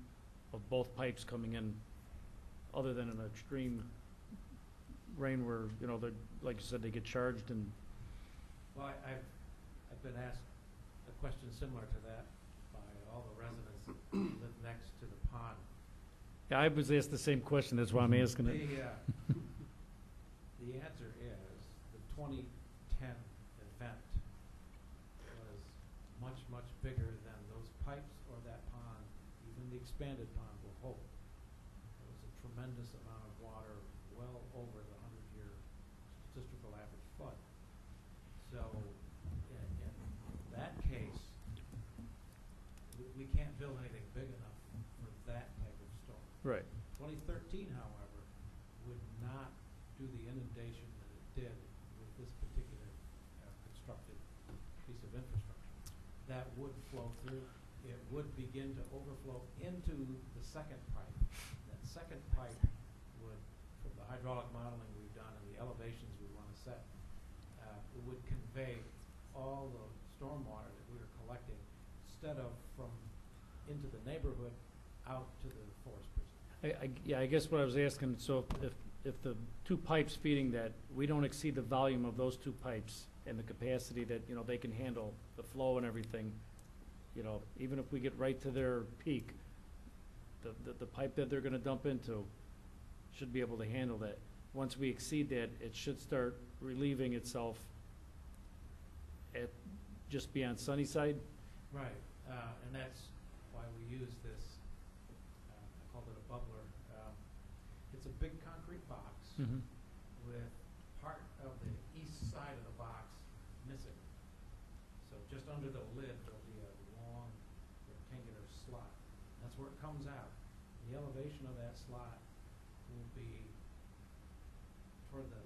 of both pipes coming in, other than an extreme rain where, like you said, they get charged and. Well, I've been asked a question similar to that by all the residents that live next to the pond. Yeah, I was asked the same question, that's why I'm asking it. The answer is the 2010 event was much, much bigger than those pipes or that pond, even the expanded pond will hold. It was a tremendous amount of water, well over the 100-year statistical average flood. So in that case, we can't build anything big enough for that type of storm. Right. 2013, however, would not do the inundation that it did with this particular constructed piece of infrastructure. That would flow through. It would begin to overflow into the second pipe. That second pipe would, from the hydraulic modeling we've done and the elevations we want to set, it would convey all the stormwater that we were collecting instead of from into the neighborhood out to the forest preserve. I guess what I was asking, so if the two pipes feeding that, we don't exceed the volume of those two pipes and the capacity that, they can handle the flow and everything, even if we get right to their peak, the pipe that they're gonna dump into should be able to handle that. Once we exceed that, it should start relieving itself at just beyond Sunnyside. Right, and that's why we use this, I called it a bubbler. It's a big concrete box with part of the east side of the box missing. So just under the lid, there'll be a long rectangular slot. That's where it comes out. The elevation of that slot will be toward the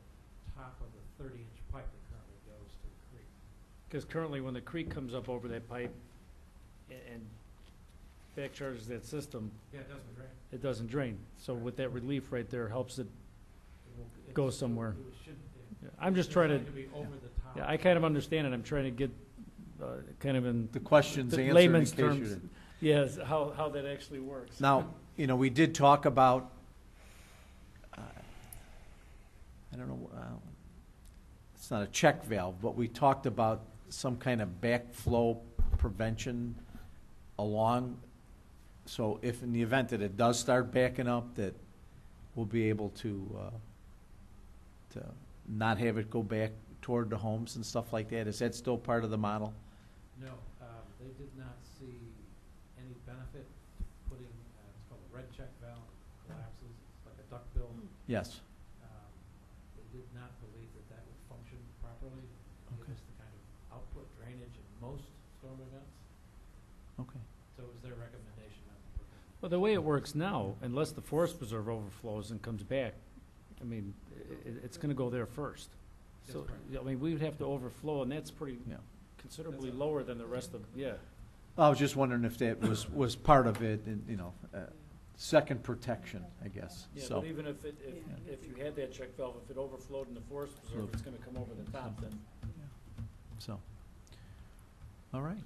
top of the 30-inch pipe that currently goes to the creek. Because currently, when the creek comes up over that pipe, and back charges that system, Yeah, it doesn't drain. it doesn't drain. So with that relief right there helps it It will- go it's- somewhere. it should- Yeah, I'm just trying designed to, be over the top. yeah, I kind of understand it. I'm trying to get, kind of in The questions the answered in layman's case you terms. didn't. Yes, how that actually works. Now, you know, we did talk about, I don't know, it's not a check valve, but we talked about some kind of backflow prevention along, so if in the event that it does start backing up, that we'll be able to not have it go back toward the homes and stuff like that. Is that still part of the model? No, they did not see any benefit to putting, it's called a red check valve, collapses, it's like a duckbill. Yes. They did not believe that that would function properly, give us the kind of output drainage in most storm events. Okay. So it was their recommendation on Well, the way it works now, unless the forest preserve overflows and comes back, I mean, it's gonna go there first. That's So, correct. I mean, we would have to overflow, and that's pretty Yeah. considerably That's a- lower than the rest of, yeah. I was just wondering if that was part of it, and, you know, second protection, I guess, Yeah, so. but even if if you had that check valve, if it overflowed in the forest preserve, it's gonna come over the top then. So, all right.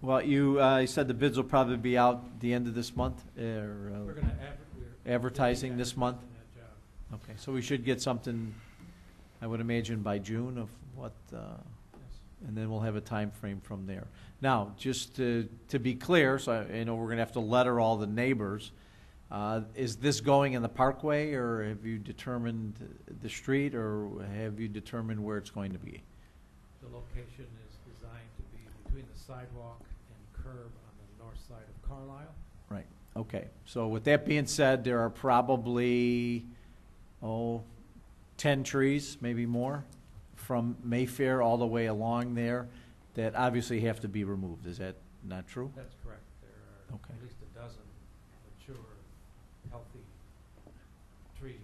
Well, you said the bids will probably be out the end of this month, or We're gonna we're advertising this month? advertising that job. Okay, so we should get something, I would imagine, by June of what, and then we'll have a time frame from there. Now, just to be clear, so I know we're gonna have to letter all the neighbors, is this going in the parkway, or have you determined the street, or have you determined where it's going to be? The location is designed to be between the sidewalk and curb on the north side of Carlisle. Right, okay. So with that being said, there are probably, 10 trees, maybe more, from Mayfair all the way along there that obviously have to be removed. Is that not true? That's correct. There are Okay. at least a dozen mature, healthy trees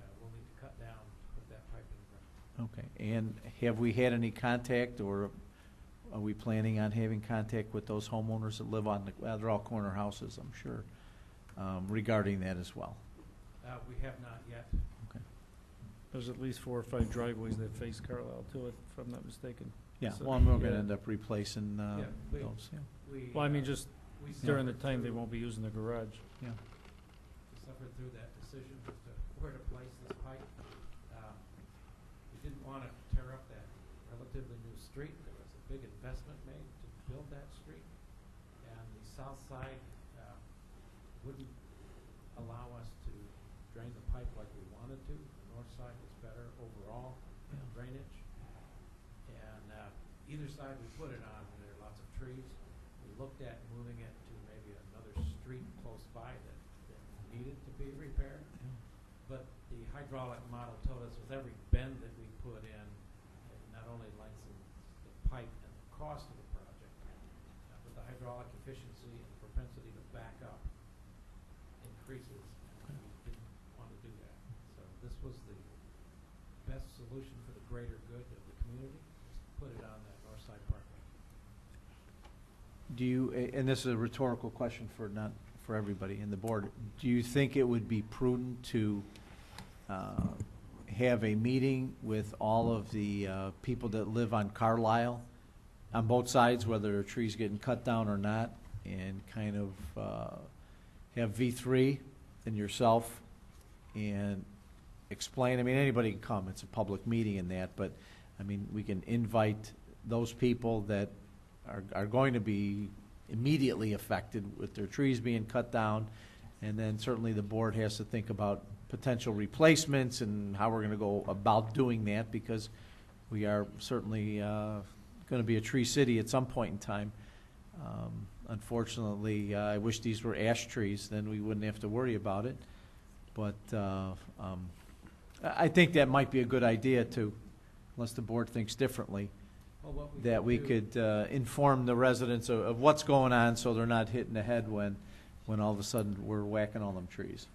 that we'll need to cut down to put that pipe in the ground. Okay, and have we had any contact, or are we planning on having contact with those homeowners that live on the, well, they're all corner houses, I'm sure, regarding that as well? We have not yet. Okay. There's at least 4 or 5 driveways that face Carlisle too, if I'm not mistaken. Yeah, So, well, we're yeah. gonna end up replacing Yeah, those, yeah. Well, I mean, just we during the suffered time they through- won't be using the garage. Yeah. We suffered through that decision as to where to place this pipe. We didn't want to tear up that relatively new street. There was a big investment made to build that street. And the south side wouldn't allow us to drain the pipe like we wanted to. The north side was better overall drainage. And either side we put it on, there are lots of trees. We looked at moving it to maybe another street close by that needed to be repaired. But the hydraulic model told us with every bend that we put in, it not only lengthens the pipe and the cost of the project, but the hydraulic efficiency and the propensity to back up increases, and we didn't want to do that. So this was the best solution for the greater good of the community, is to put it on that north side parkway. Do you, and this is a rhetorical question for not for everybody in the board, do you think it would be prudent to have a meeting with all of the people that live on Carlisle, on both sides, whether a tree's getting cut down or not, and kind of have V3 and yourself and explain, I mean, anybody can come, it's a public meeting in that, but, I mean, we can invite those people that are going to be immediately affected with their trees being cut down, and then certainly the board has to think about potential replacements and how we're going to go about doing that, because we are certainly going to be a tree city at some point in time. Unfortunately, I wish these were ash trees, then we wouldn't have to worry about it. But I think that might be a good idea too, unless the board thinks differently, Well, what that we could could inform the residents of what's going on, so they're not hitting the head when all of a sudden we're whacking all them trees.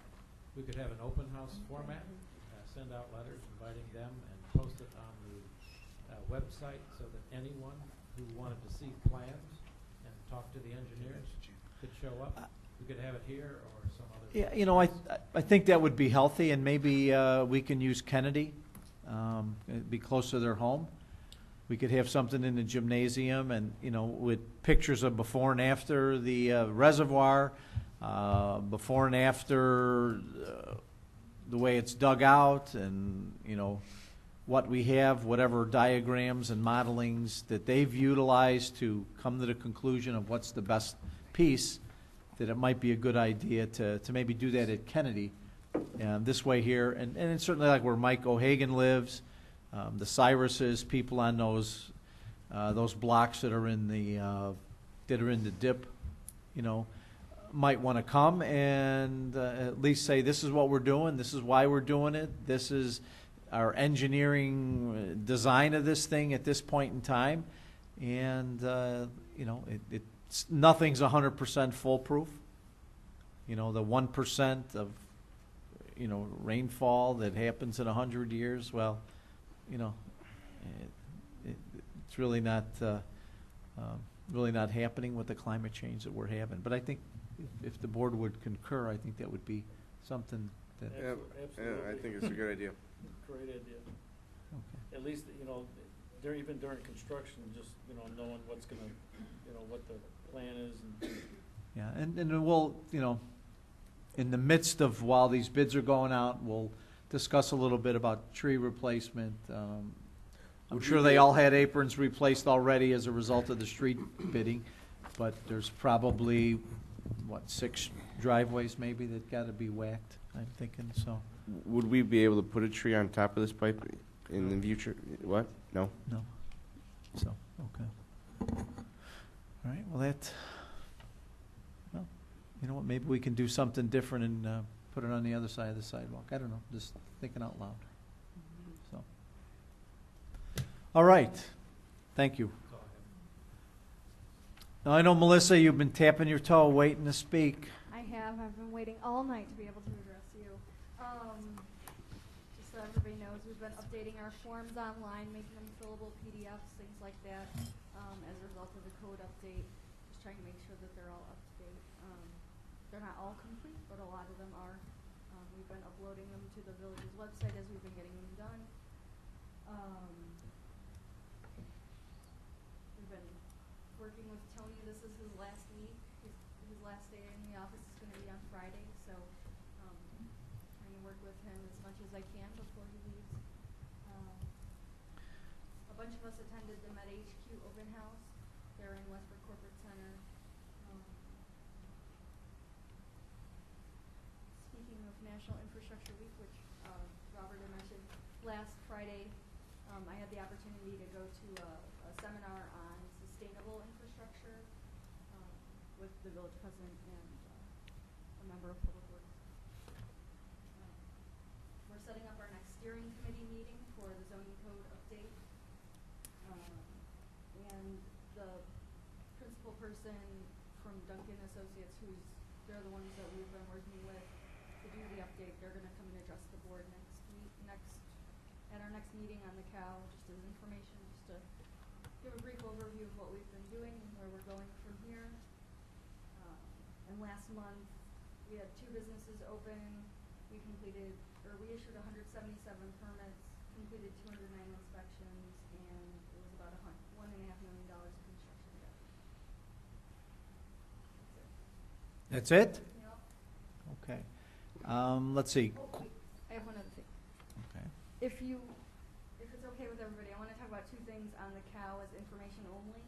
We could have an open house format, send out letters inviting them and post it on the website so that anyone who wanted to see plans and and talk to the engineers, could show up. We could have it here or some other. Yeah, you know, I think that would be healthy, and maybe we can use Kennedy. It'd be close to their home. We could have something in the gymnasium, and you know, with pictures of before and after the reservoir, before and after the way it's dug out, and you know what we have, whatever diagrams and modelings that they've utilized to come to the conclusion of what's the best piece. That it might be a good idea to maybe do that at Kennedy, this way here, and it's certainly like where Mike O'Hagan lives, the Cyruses, people on those blocks that are in the dip, you know, might want to come and at least say, this is what we're doing, this is why we're doing it, this is our engineering design of this thing at this point in time, and you know, nothing's 100% foolproof. You know, the 1% of, you know, rainfall that happens in 100 years, well, you know, it's really not happening with the climate change that we're having. But I think if the board would concur, I think that would be something that. Yeah, I think it's a good idea. Great idea. Okay. At least, you know, even during construction, just, you know, knowing what's gonna, you know, what the plan is. And Yeah, and we'll, you know, in the midst of while these bids are going out, we'll discuss a little bit about tree replacement. I'm sure they all had aprons replaced already as a result of the street bidding, but there's probably, 6 driveways maybe that got to be whacked, I'm thinking, so. Would we be able to put a tree on top of this pipe in the future? What? No? No. So, okay. All right, well, well, you know what, maybe we can do something different and put it on the other side of the sidewalk. I don't know, just thinking out loud. So, all right, thank you. Now, I know, Melissa, you've been tapping your toe, waiting to speak. I have. I've been waiting all night to be able to address you. Just so everybody knows, we've been updating our forms online, making them fillable PDFs, things like that, as a result of the code update. Just trying to make sure that they're all up to date. They're not all complete, but a lot of them are. We've been uploading them to the village's website as we've been getting them done. We've been working with Tony. This is his last week. His last day in the office is going to be on Friday, so trying to work with him as much as I can before he leaves. A bunch of us attended the Med HQ open house. They're in Westford Corporate Center. Speaking of National Infrastructure Week, which Robert had mentioned, last Friday I had the opportunity to go to a seminar on sustainable infrastructure with the village president and a member of Public Works. We're setting up our next steering committee meeting for the zoning code update. And the principal person from Duncan Associates, they're the ones that we've been working with to do the update, they're going to come and address the board at our next meeting on the cow, just as information, just to give a brief overview of what we've been doing and where we're going from here. And last month, we had 2 businesses open. We issued 177 permits, completed 209 inspections, and it was about $1.5 million of construction debt. That's it? Yep. Okay. Let's see. Oh, wait, I have one other thing. Okay. If it's okay with everybody, I want to talk about 2 things on the cow as information only.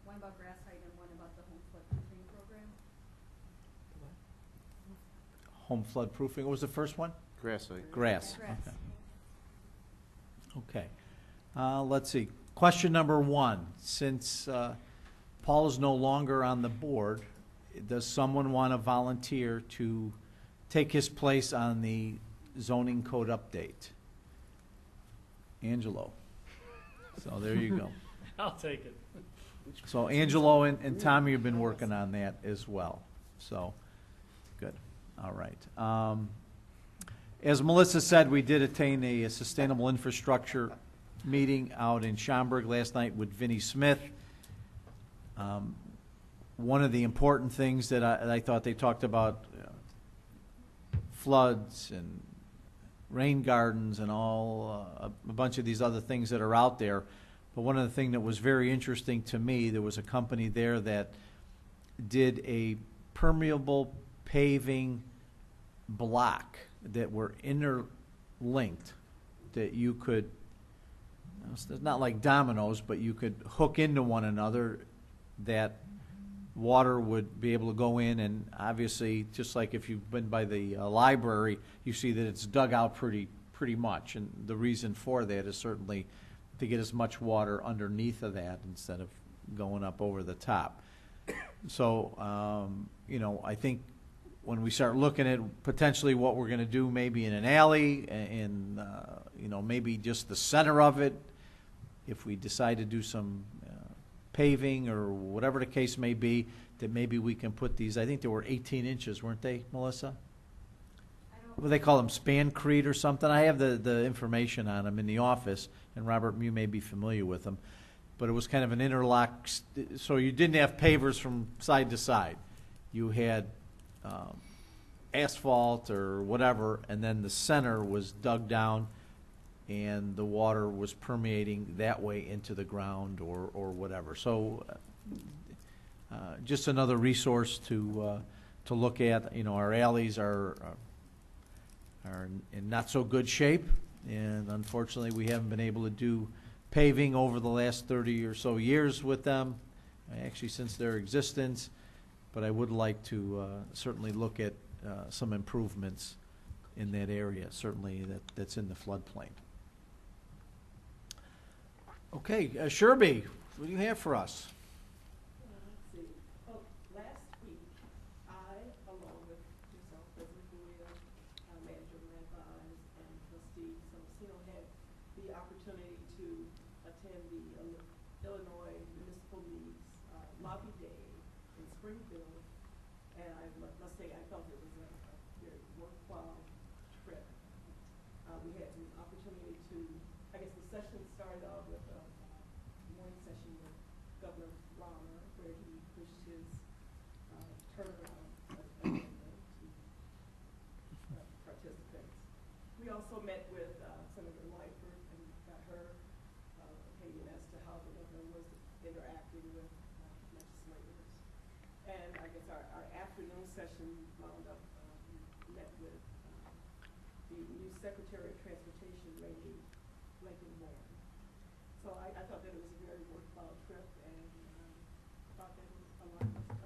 One about grass height and one about the home flood proofing program. Home flood proofing. What was the first one? Grass height. Grass. Grass. Okay. Let's see. Question number 1. Since Paul is no longer on the board, does someone want to volunteer to take his place on the zoning code update? Angelo. So there you go. I'll take it. So Angelo and Tommy have been working on that as well. So, good. All right. As Melissa said, we did attain a sustainable infrastructure meeting out in Schaumburg last night with Vinnie Smith. One of the important things that I thought they talked about, floods and rain gardens and all, a bunch of these other things that are out there. But one of the things that was very interesting to me, there was a company there that did a permeable paving block that were interlinked, that you could, it's not like dominoes, but you could hook into one another, that water would be able to go in, and obviously, just like if you've been by the library, you see that it's dug out pretty much, and the reason for that is certainly to get as much water underneath of that instead of going up over the top. So, you know, I think when we start looking at potentially what we're going to do, maybe in an alley, in you know, maybe just the center of it, if we decide to do some paving or whatever the case may be, that maybe we can put these, I think they were 18 inches, weren't they, Melissa? Well, they call them Spancrete or something. I have the information on them in the office, and Robert, you may be familiar with them. But it was kind of an interlock, so you didn't have pavers from side to side. You had asphalt or whatever, and then the center was dug down, and the water was permeating that way into the ground or whatever. So just another resource to look at. You know, our alleys are in not so good shape, and unfortunately we haven't been able to do paving over the last 30 or so years with them, actually since their existence. But I would like to certainly look at some improvements in that area, certainly that's in the floodplain. Okay, Sherby, what do you have for us? Let's see. Well, last week, I, along with yourself, President Guia, Manager Manvise, and Trustee Celestino, had the opportunity to attend the Illinois Municipal League's Lobby Day in Springfield, and I must say I felt it was a very worthwhile trip. We had an opportunity to, I guess the session started off with a morning session with Governor Rauner, where he pushed his turnaround agenda to participants. We also met with Senator Lightford and got her opinion as to how the governor was interacting with legislators. And I guess our afternoon session wound up, we met with the new Secretary of Transportation, Lincoln Warren. So I thought that it was a very worthwhile trip, and thought that a lot was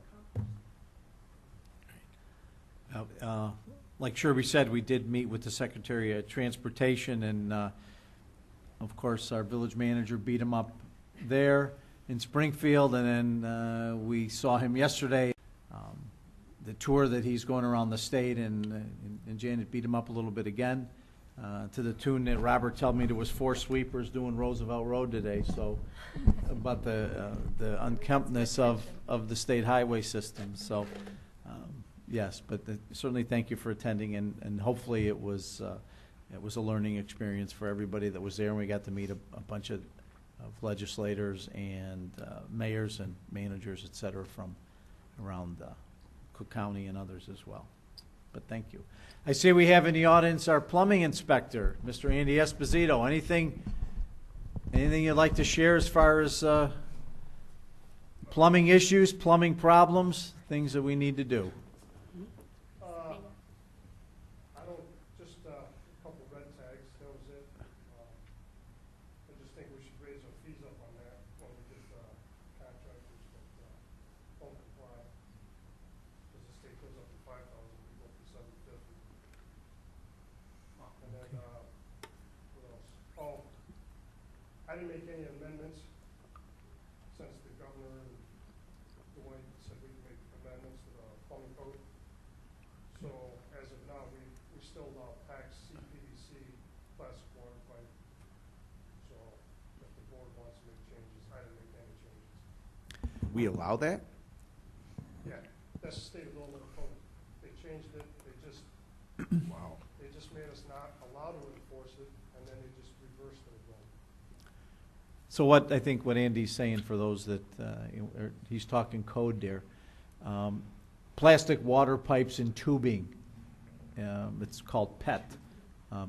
accomplished. Like Sherby said, we did meet with the Secretary of Transportation, and of course our village manager beat him up there in Springfield, and then we saw him yesterday. The tour that he's going around the state, and Janet beat him up a little bit again, to the tune that Robert told me there was 4 sweepers doing Roosevelt Road today. So about the unkemptness of the state highway system. So yes, but certainly thank you for attending, and hopefully it was a learning experience for everybody that was there, and we got to meet a bunch of legislators and mayors and managers, et cetera, from around Cook County and others as well. But thank you. I see we have in the audience our plumbing inspector, Mr. Andy Esposito. Anything you'd like to share as far as plumbing issues, plumbing problems, things that we need to do? I don't, just a couple red tags, that was it. I just think we should raise our fees up on that when we get contractors that don't comply. Because the state goes up to 5,000, we go up to 750. And then, what else? Oh, I didn't make any amendments since the governor and Dwight said we can make amendments to the plumbing code. So as of now, we still allow PAX CPVC plastic water pipe. So if the board wants to make changes, I didn't make any changes. We allow that? Yeah, that's the state of Illinois code. They changed it, they just, Wow. they just made us not allowed to enforce it, and then they just reversed it again. So what, I think what Andy's saying for those that, he's talking code there, plastic water pipes and tubing, it's called PET,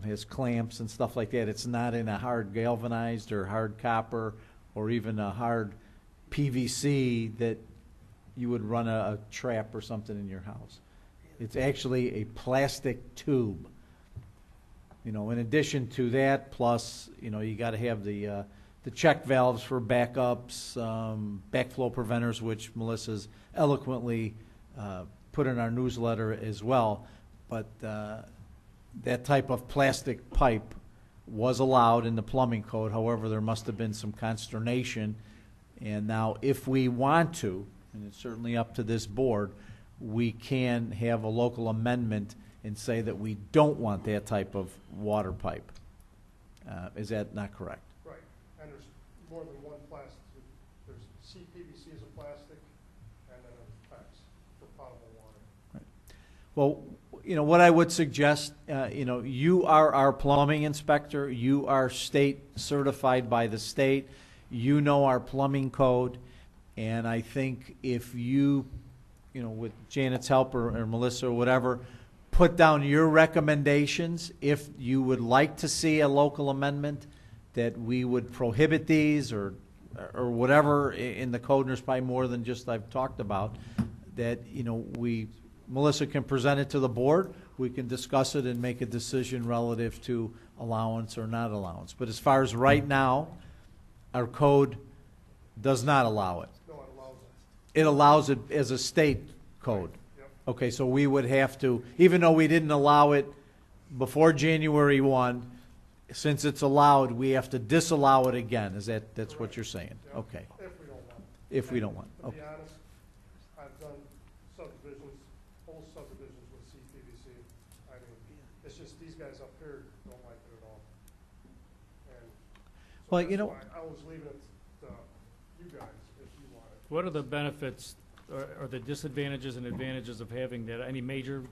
has clamps and stuff like that. It's not in a hard galvanized or hard copper or even a hard PVC that you would run a trap or something in your house. It's actually a plastic tube. In addition to that, plus, you got to have the check valves for backups, backflow preventers, which Melissa's eloquently put in our newsletter as well. But that type of plastic pipe was allowed in the plumbing code. However, there must have been some consternation. And now, if we want to, and it's certainly up to this board, we can have a local amendment and say that we don't want that type of water pipe. Is that not correct? Right, and there's more than one plastic. There's CPVC as a plastic, and then there's PEX for potable water. Well, what I would suggest, you are our plumbing inspector. You are state certified by the state. You know our plumbing code. And I think if you, with Janet's help or Melissa or whatever, put down your recommendations, if you would like to see a local amendment that we would prohibit these or whatever in the code, and there's probably more than just I've talked about, that, Melissa can present it to the board, we can discuss it and make a decision relative to allowance or not allowance. But as far as right now, our code does not allow it. No, it allows it. It allows it as a state code. Yep. Okay, so we would have to, even though we didn't allow it before January 1, since it's allowed, we have to disallow it again. That's Correct. what you're saying? Yep. Okay. If we don't want it. If we don't want it. To Okay. be honest, I've done subdivisions, whole subdivisions with CPVC. I mean, it's just these guys up here don't like it at all. And so Well, that's why I was leaving it to you guys if you want it. What are the benefits or the disadvantages and advantages of having that? Any major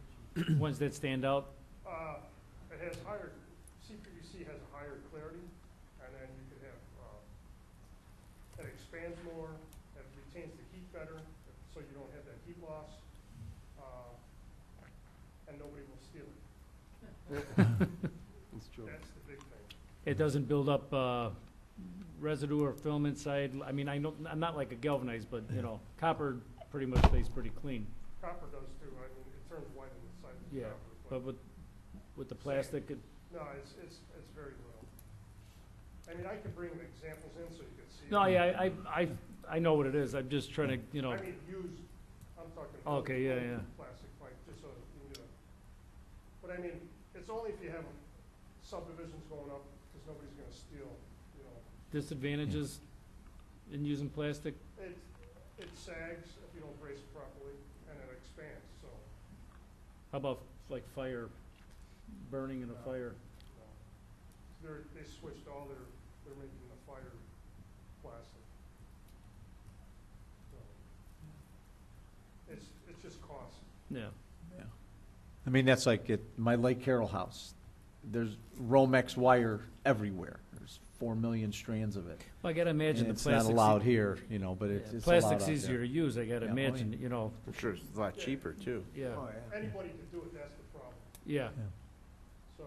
ones that stand out? It has higher, CPVC has a higher clarity, and then you could have, it expands more, it retains the heat better, so you don't have that heat loss, and nobody will steal it. That's true. That's the big thing. It doesn't build up residue or film inside. I mean, I know, I'm not like a galvanized, but, copper pretty much stays pretty clean. Copper does too, I mean, it turns white on the side of the Yeah, copper. but with the plastic, No, it's very little. I mean, I could bring examples in so you can see. no, yeah, I know what it is. I'm just trying to, I mean, used, I'm talking. Okay, yeah. Plastic pipe, just so you can get a, but I mean, it's only if you have subdivisions going up, because nobody's gonna steal, disadvantages in using plastic. It sags if you don't brace it properly, and it expands, so, How about like fire, burning in a fire? they switched all they're making the fire plastic. So, it's just cost. Yeah. Yeah. I mean, that's like at my Lake Carroll house. There's Romex wire everywhere. There's 4 million strands of it. Well, I gotta imagine And the it's not plastic's allowed here, but it's allowed plastic's out easier there. to use. I gotta Yeah, imagine, I'm sure it's a lot cheaper, too. Yeah. Anybody can do it, that's the problem. Yeah. So,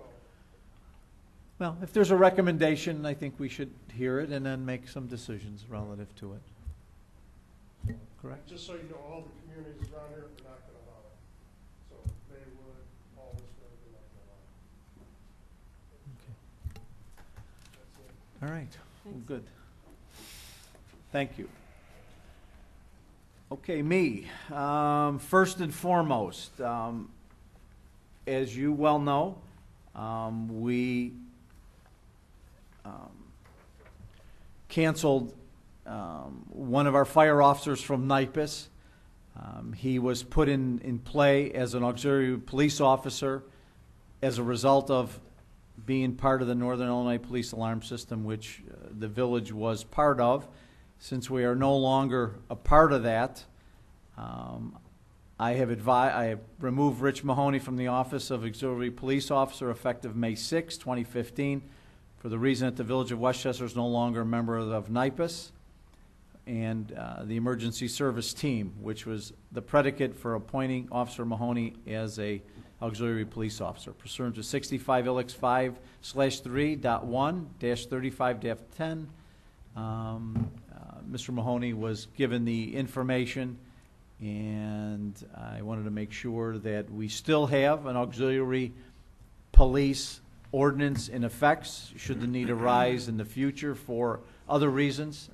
Well, if there's a recommendation, I think we should hear it and then make some decisions relative to it. Correct? just so you know, all the communities around here are not gonna allow it. So, Maywood, all this, they're not gonna allow it. Okay. That's it. All right. Well, good. Thank you. Okay, me. First and foremost, as you well know, we canceled one of our fire officers from NIPUS. He was put in play as an auxiliary police officer as a result of being part of the Northern Illinois Police Alarm System, which the village was part of. Since we are no longer a part of that, I have removed Rich Mahoney from the office of auxiliary police officer effective May 6, 2015. for the reason that the Village of Westchester is no longer a member of NIPAS and the emergency service team, which was the predicate for appointing Officer Mahoney as a auxiliary police officer pursuant to 65 Ilix 5/3.1-35-10. Mr. Mahoney was given the information, and I wanted to make sure that we still have an auxiliary police ordinance in effect should the need arise in the future for other reasons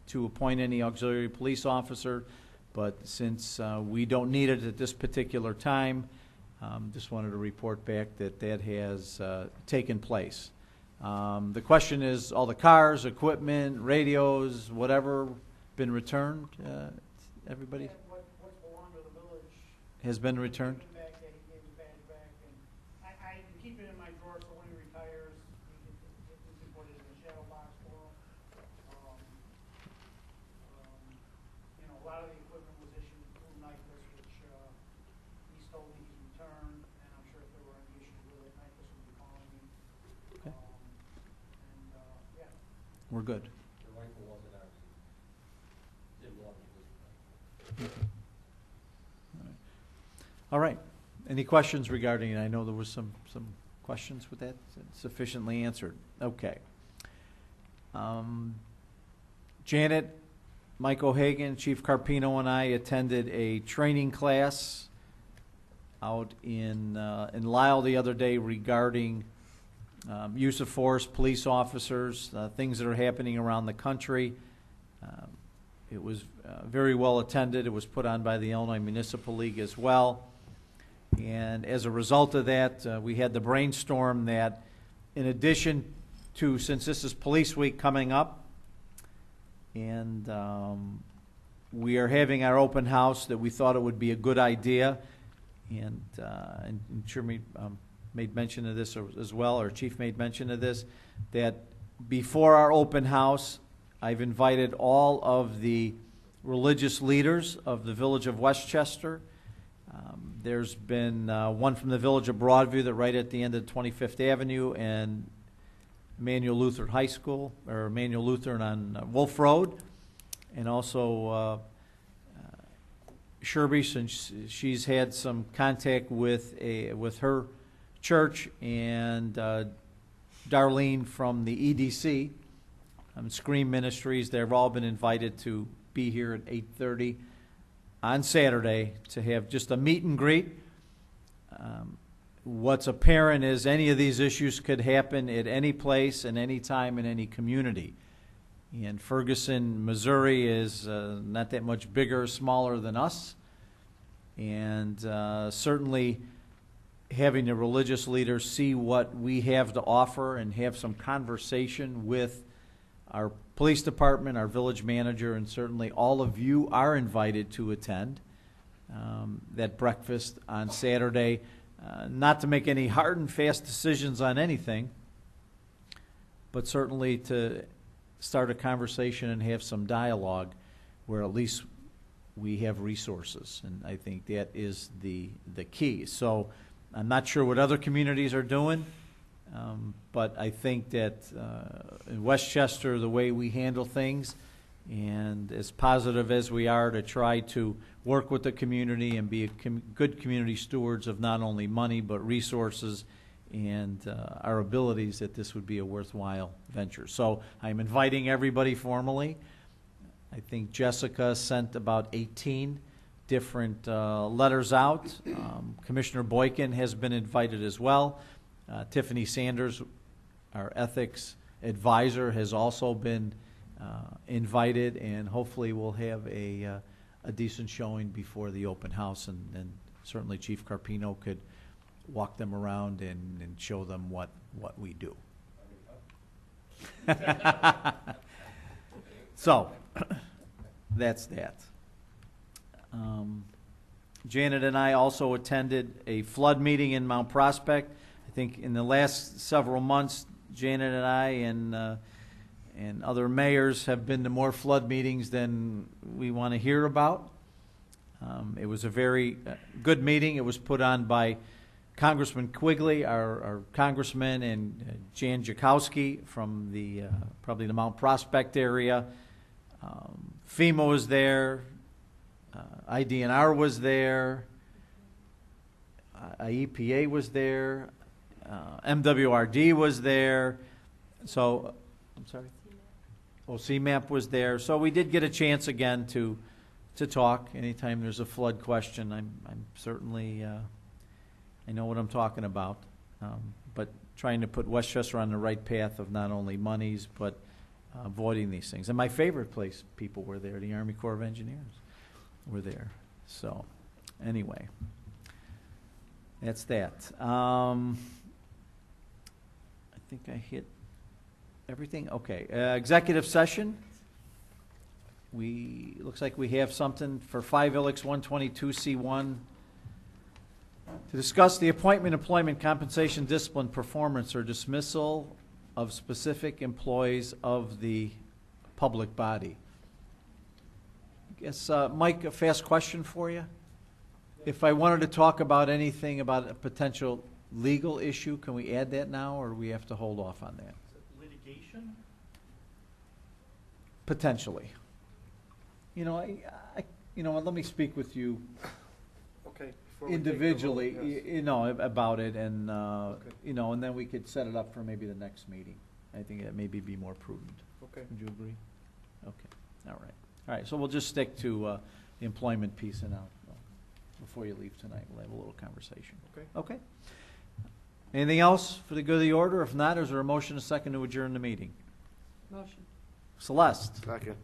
to appoint any auxiliary police officer. But since we don't need it at this particular time, just wanted to report back that that has taken place. The question is, all the cars, equipment, radios, whatever, been returned? Everybody What belonged to the village has been returned? Gave it back, yeah, he gave his badge back, and I can keep it in my drawer so when he retires, we can put it in the shadow box for him. You know, a lot of the equipment was issued through NIPAS, which he's told me he's returned, and I'm sure if there were any issues with it, NIPAS would be calling me. Okay. Yeah. We're good. The rifle wasn't ours. Didn't want it. All right. Any questions regarding it? I know there was some questions with that. Sufficiently answered. Okay. Janet, Mike O'Hagan, Chief Carpino, and I attended a training class out in Lyle the other day regarding use of force, police officers, things that are happening around the country. It was very well attended. It was put on by the Illinois Municipal League as well. And as a result of that, we had the brainstorm that in addition to, since this is Police Week coming up, and we are having our open house, that we thought it would be a good idea, and sure made mention of this as well, or Chief made mention of this, that before our open house, I've invited all of the religious leaders of the Village of Westchester. There's been one from the Village of Broadview, that right at the end of 25th Avenue and Emmanuel Lutheran High School, or Emmanuel Lutheran on Wolf Road, and also Sherby, since she's had some contact with her church, and Darlene from the EDC, Scream Ministries. They've all been invited to be here at 8:30 on Saturday to have just a meet and greet. What's apparent is any of these issues could happen at any place and any time in any community. And Ferguson, Missouri is not that much bigger or smaller than us. And certainly having the religious leaders see what we have to offer and have some conversation with our police department, our village manager, and certainly all of you are invited to attend that breakfast on Saturday. Not to make any hard and fast decisions on anything, but certainly to start a conversation and have some dialogue where at least we have resources. And I think that is the key. So I'm not sure what other communities are doing. But I think that in Westchester, the way we handle things, and as positive as we are to try to work with the community and be good community stewards of not only money but resources and our abilities, that this would be a worthwhile venture. So I'm inviting everybody formally. I think Jessica sent about 18 different letters out. Commissioner Boykin has been invited as well. Tiffany Sanders, our ethics advisor, has also been invited, and hopefully we'll have a decent showing before the open house, and certainly Chief Carpino could walk them around and show them what we do. So that's that. Janet and I also attended a flood meeting in Mount Prospect. I think in the last several months, Janet and I and other mayors have been to more flood meetings than we want to hear about. It was a very good meeting. It was put on by Congressman Quigley, our congressman, and Jan Jakowski from the probably the Mount Prospect area. FEMA was there. IDNR was there. IEPA was there. MWRD was there. So, I'm sorry? Oh, CMAP was there. So we did get a chance again to talk. Anytime there's a flood question, I'm certainly, I know what I'm talking about. But trying to put Westchester on the right path of not only monies, but avoiding these things. And my favorite place, people were there, the Army Corps of Engineers were there. So, anyway, that's that. I think I hit everything. Okay, executive session. Looks like we have something for 5 Ilix 122C1 to discuss the appointment, employment, compensation, discipline, performance, or dismissal of specific employees of the public body. I guess, Mike, a fast question for you. If I wanted to talk about anything about a potential legal issue, can we add that now, or do we have to hold off on that? Litigation? Potentially. You know, you know what, let me speak with you Okay. individually, you know, about it, and, you know, and then we could set it up for maybe the next meeting. I think that maybe be more prudent. Okay. Would you agree? Okay, all right. All right, so we'll just stick to the employment piece, and before you leave tonight, we'll have a little conversation. Okay. Okay? Anything else for the good of the order? If not, is there a motion, a second, to adjourn the meeting? Motion. Celeste? Second.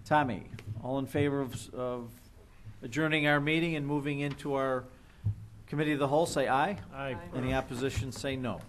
Tommy? All in favor of adjourning our meeting and moving into our committee of the whole, say aye. Aye. Any opposition, say no.